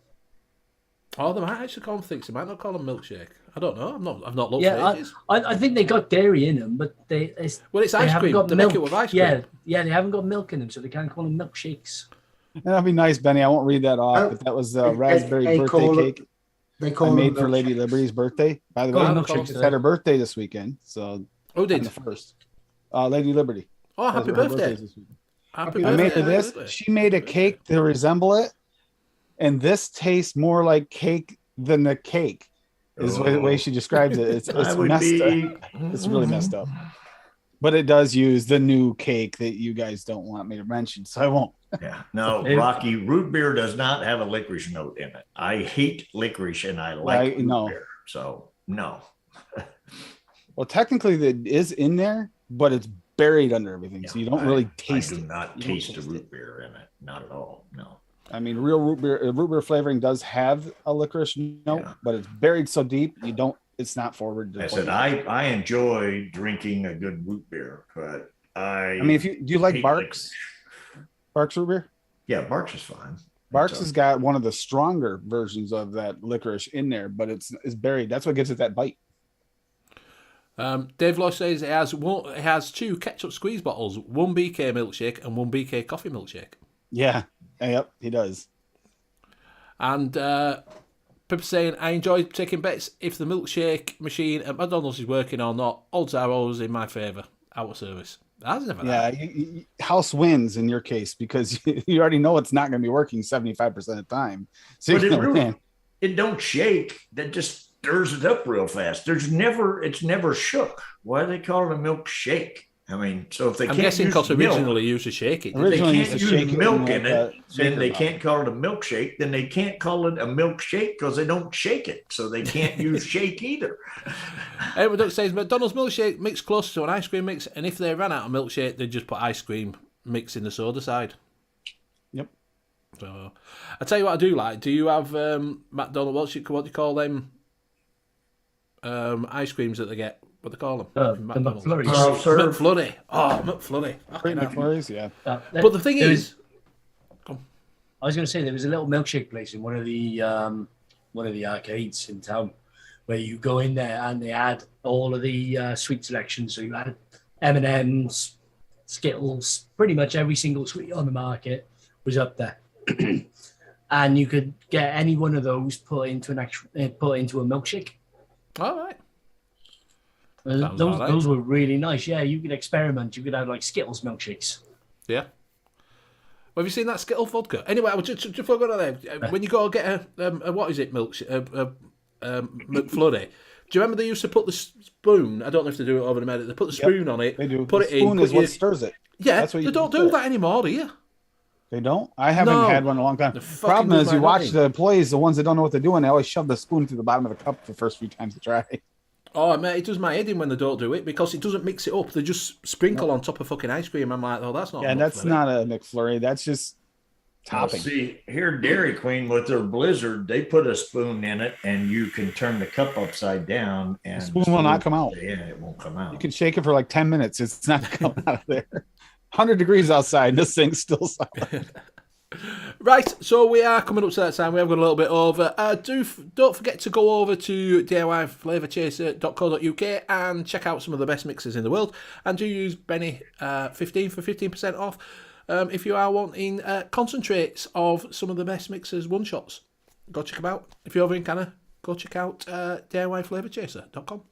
Oh, they might actually call them thicks. They might not call them milkshake. I don't know. I've not looked Yeah, for ages. I think they got dairy in them, but Well, it's they ice haven't cream. got They milk. make it with ice cream. Yeah, they haven't got milk in them, so they can't call them milkshakes. that'd be nice, Benny. I won't read that off, but that was the raspberry they birthday call it- cake They I call them made for milkshake. Lady Liberty's birthday. By the way, Oh, she milkshakes, just had her birthday this weekend, so Who on did? the first. Lady Liberty. Oh, happy Her birthday. birthday's this weekend. Happy I birthday. made her this. She made a cake to resemble it, and this tastes more like cake than the cake. Is the way she describes it. It's I would messed be. up. It's really messed up. But it does use the new cake that you guys don't want me to mention, so I won't. Yeah, no, Rocky, root beer does not have a licorice note in it. I hate licorice and I like root no. beer. So, no. Well, technically, it is in there, but it's buried under everything, so you don't really taste I do it. not You don't taste the taste root it. beer in it. Not at all. No. I mean, real root beer flavoring does have a licorice note, Yeah. but it's buried so deep you don't. It's not forward. I said I enjoy drinking a good root beer, but I mean, do you like hate Barks? Barks root beer. yeah, Barks is fine. Barks It's, has got one of the stronger versions of that licorice in there, but it's buried. That's what gives it that bite. Dave Law says it has two ketchup squeeze bottles, one BK milkshake and one BK coffee milkshake. Yeah. Yep, he does. And people saying, I enjoy taking bets if the milkshake machine at McDonald's is working or not. Odds are always in my favour. Out of service. That's never Yeah, house wins in your case because you already know it's not going to be working 75% of the time. So but you're gonna win. it don't shake. That just stirs it up real fast. It's never shook. Why do they call it a milkshake? I mean, so if they I'm can't guessing use because milk, originally used to shake it. they Originally can't used to use shake it milk in in like it, a then they shaker can't call it a milkshake. Then they can't call it a milkshake because they don't shake it. So they can't use shake either. Everyone says McDonald's milkshake mix close to an ice cream mix, and if they ran out of milkshake, they'd just put ice cream mix in the soda side. Yep. So, I tell you what I do like. Do you have McDonald's? What do you call them? Ice creams that they get. What do they call them? The McDonald's. McFlurries. Serve. McFlurry. Oh, McFlurry. Fucking hell. McFlurries, yeah. But the thing is, I was going to say there was a little milkshake place in one of the arcades in town where you go in there and they had all of the sweet selections. So you had M&Ms, Skittles, pretty much every single sweet on the market was up there, and you could get any one of those put into a milkshake. all right. Sounds all right. Those were really nice. Yeah, you could experiment. You could have like Skittles milkshakes. Yeah. Have you seen that Skittle vodka? Anyway, I was just before I go on there, when you go get a what is it, McFlurry, do you remember they used to put the spoon? I don't know if they do it over the minute. They put the spoon on it. They do. Put The it spoon in. is what stirs it. Yeah, That's what they you don't do. do that anymore, do you? They don't? I haven't No. had one in a long time. The The fucking problem is my you watch mind. the employees, the ones that don't know what they're doing, they always shove the spoon through the bottom of the cup the first few times they try. Oh, mate, it does my head in when they don't do it because it doesn't mix it up. They just sprinkle on top of fucking ice cream. I'm like, oh, that's not. Yeah, a that's McFlurry. not a McFlurry. That's just Now, topping. see, here Dairy Queen with their Blizzard, they put a spoon in it, and you can turn the cup upside down, and The spoon will not come out. Yeah, it won't come out. You can shake it for like 10 minutes. It's not coming out of there. 100 degrees outside. This thing's still solid. Right, so we are coming up to that time. We have got a little bit over. Don't forget to go over to DIYFlavorchaser.co.uk and check out some of the best mixers in the world. And do use Benny15 for 15% off if you are wanting concentrates of some of the best mixers one-shots. Go check them out. If you're over in Canada, go check out DIYFlavorchaser.com.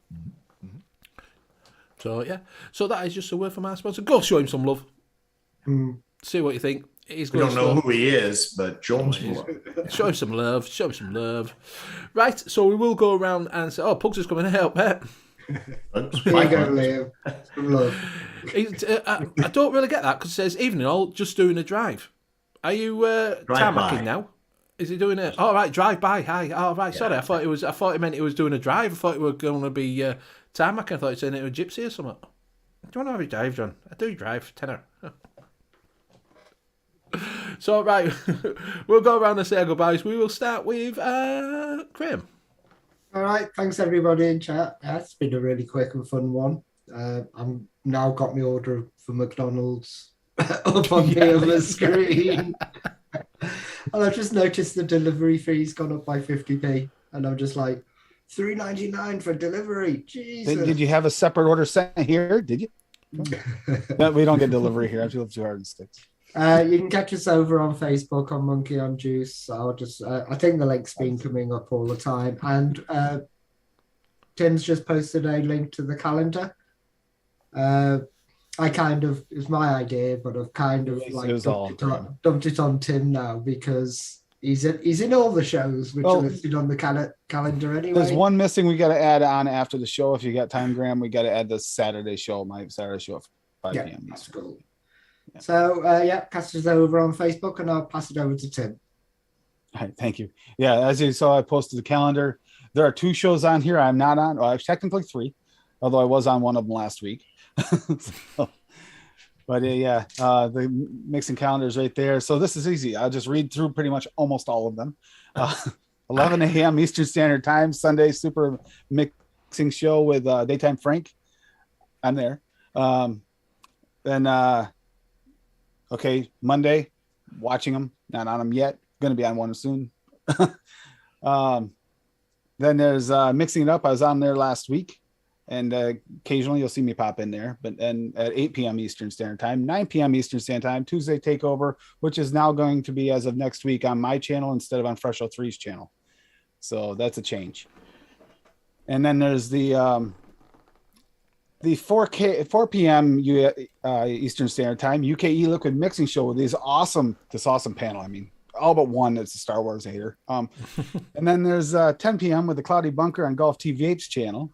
So, yeah. So that is just a word from our sponsor. Go show him some love. See what you think. We don't know who he is, but show him some love. Show him some love. Show him some love. Right, so we will go around and say, Pugs is coming to help, Pet. Here you go, Liam. Some love. I don't really get that because it says, evening all, just doing a drive. Are you tarmacking now? Is he doing it? Oh, right, drive by. Hi. Oh, right, sorry. I thought it meant he was doing a drive. I thought it were going to be tarmacking. I thought it was saying it was gypsy or something. Do you want to have a drive, John? I do drive, tenner. So, right, we'll go around and say our goodbyes. We will start with Graham. All right, thanks everybody in chat. It's been a really quick and fun one. I'm now got my order for McDonald's up on here on the screen. And I've just noticed the delivery fee's gone up by 50p. And I'm just like, $3.99 for delivery. Jesus. Did you have a separate order sent here? Did you? No, we don't get delivery here. I feel too hard and sticks. You can catch us over on Facebook on Monkey on Juice. I'll just, I think the link's been coming up all the time. And Tim's just posted a link to the calendar. It's my idea, but I've kind of dumped it on Tim now because he's in all the shows, which are listed on the calendar anyway. There's one missing we got to add on after the show. If you got time, Graham, we got to add the Saturday show, my Saturday show at 5 p.m. That's cool. Yeah. So, cast us over on Facebook and I'll pass it over to Tim. All right, thank you. Yeah, as you saw, I posted the calendar. There are 2 shows on here I'm not on. Well, technically 3, although I was on one of them last week. But the mixing calendar is right there. So this is easy. I'll just read through pretty much almost all of them. 11 a.m. Eastern Standard Time, Sunday super mixing show with Daytime Frank. I'm there. Monday, watching them, not on them yet. Going to be on one soon. Then there's Mixing It Up. I was on there last week, and occasionally you'll see me pop in there. But then at 8 p.m. Eastern Standard Time, 9 p.m. Eastern Standard Time, Tuesday Takeover, which is now going to be as of next week on my channel instead of on Fresh 03's channel. So that's a change. And then there's the 4 p.m. Eastern Standard Time, U.K.E-Liquid mixing show with this awesome panel. I mean, all but one that's a Star Wars hater. And then there's 10 p.m. with the Cloudy Bunker on Golf T Vapes channel.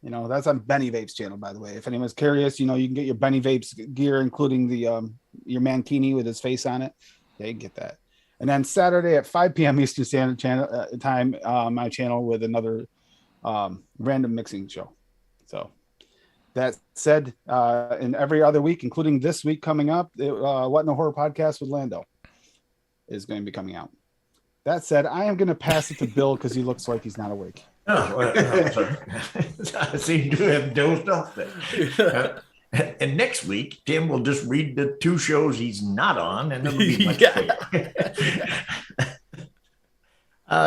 You know, that's on Benny Vapes channel, by the way. If anyone's curious, you can get your Benny Vapes gear, including the your Mankini with his face on it. Yeah, you can get that. And then Saturday at 5 p.m. Eastern Standard Time, my channel with another random mixing show. So that said, in every other week, including this week coming up, What in a Horror podcast with Lando is going to be coming out. That said, I am going to pass it to Bill because he looks like he's not awake. Oh, well, sorry. I seem to have dozed off there. And next week, Tim will just read the 2 shows he's not on, and it'll be much clearer.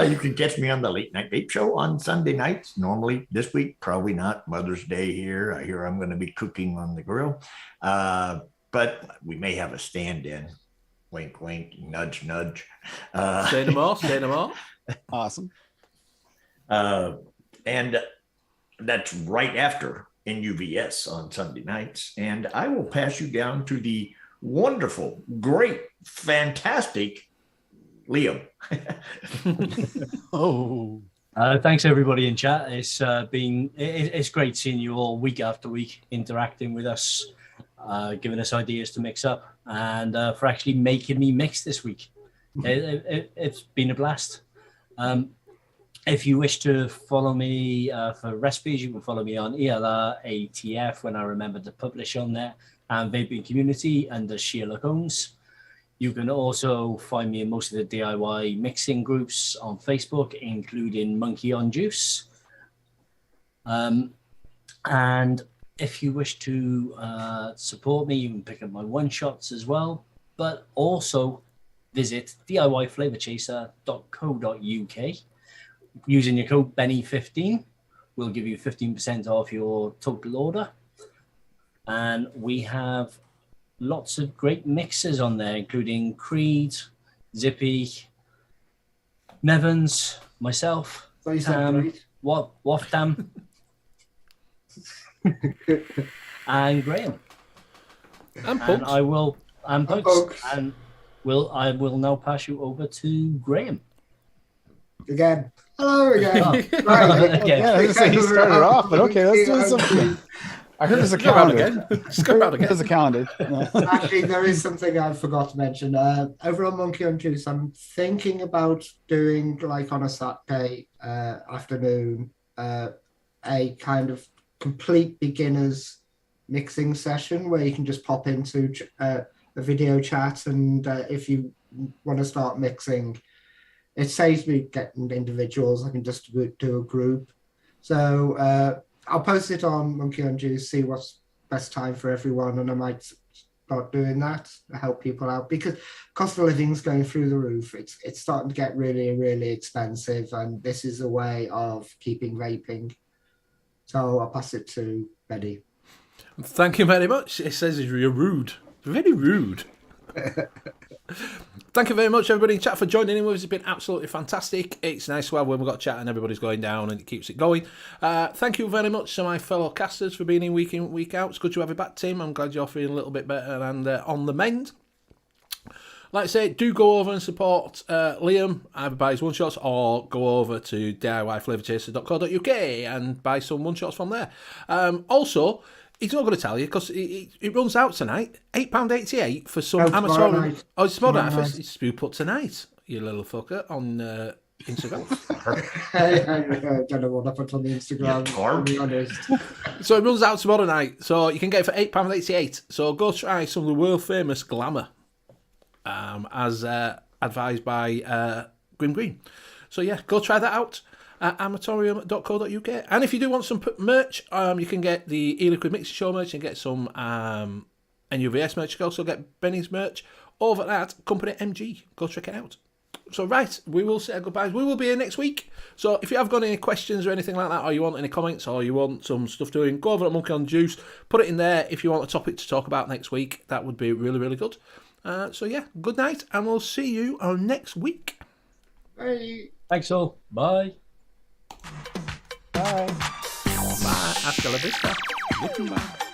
You can catch me on the Late Night Vape Show on Sunday nights. Normally, this week, probably not. Mother's Day here. I hear I'm going to be cooking on the grill. But we may have a stand-in. Wink, wink, nudge, nudge. Say no more. Awesome. And that's right after NUVS on Sunday nights. And I will pass you down to the wonderful, great, fantastic Liam. Thanks everybody in chat. It's great seeing you all week after week interacting with us, giving us ideas to mix up, and for actually making me mix this week. It's been a blast. If you wish to follow me for recipes, you can follow me on ELRATF when I remember to publish on there, and Vaping Community under Sheila Combs. You can also find me in most of the DIY mixing groups on Facebook, including Monkey on Juice. And if you wish to support me, you can pick up my one-shots as well. But also, visit DIYFlavorchaser.co.uk. Using your code Benny15 will give you 15% off your total order. And we have lots of great mixes on there, including Creed, Zippy, Nevans, myself, Waftam, and Graham. And Pugs. I will now pass you over to Graham. Again. Hello again. Right. Yeah, I was gonna say he started off, but okay, let's do something. I heard there's a calendar. Just go around again. There's a calendar. Actually, there is something I forgot to mention. Over on Monkey on Juice, I'm thinking about doing, like on a Saturday afternoon, a kind of complete beginners mixing session where you can just pop into a video chat, and if you want to start mixing, it saves me getting individuals. I can just do a group. So I'll post it on Monkey on Juice, see what's best time for everyone, and I might start doing that to help people out, because cost of living is going through the roof. It's starting to get really, really expensive, and this is a way of keeping vaping. So I'll pass it to Betty. Thank you very much. It says you're rude. Very rude. Thank you very much, everybody in chat, for joining in with us. It's been absolutely fantastic. It's nice to have when we've got chat and everybody's going down and it keeps it going. Thank you very much to my fellow casters for being in, week out. It's good to have you back, Tim. I'm glad you're feeling a little bit better and on the mend. Like I say, do go over and support Liam, either buy his one-shots or go over to DIYFlavorchaser.co.uk and buy some one-shots from there. Also, he's not going to tell you because it runs out tonight. £8.88 for some amateur. Oh, it's tomorrow night. It's been put tonight, you little fucker, on Instagram. I don't know what I put on the Instagram, to be honest. So it runs out tomorrow night. So you can get it for £8.88. So go try some of the world famous glamour, as advised by Grim Green. So yeah, go try that out. Amatorium.co.uk. And if you do want some merch, you can get the E-Liquid Mix Show merch and get some NUVS merch. You can also get Benny's merch over at Company MG. Go check it out. So right, we will say goodbyes. We will be here next week. So if you have got any questions or anything like that, or you want any comments, or you want some stuff doing, go over at Monkey on Juice, put it in there. If you want a topic to talk about next week, that would be really, really good. So yeah, good night, and we'll see you next week. Bye. Thanks all. Bye. Bye. Bye. Hasta la vista. Goodbye.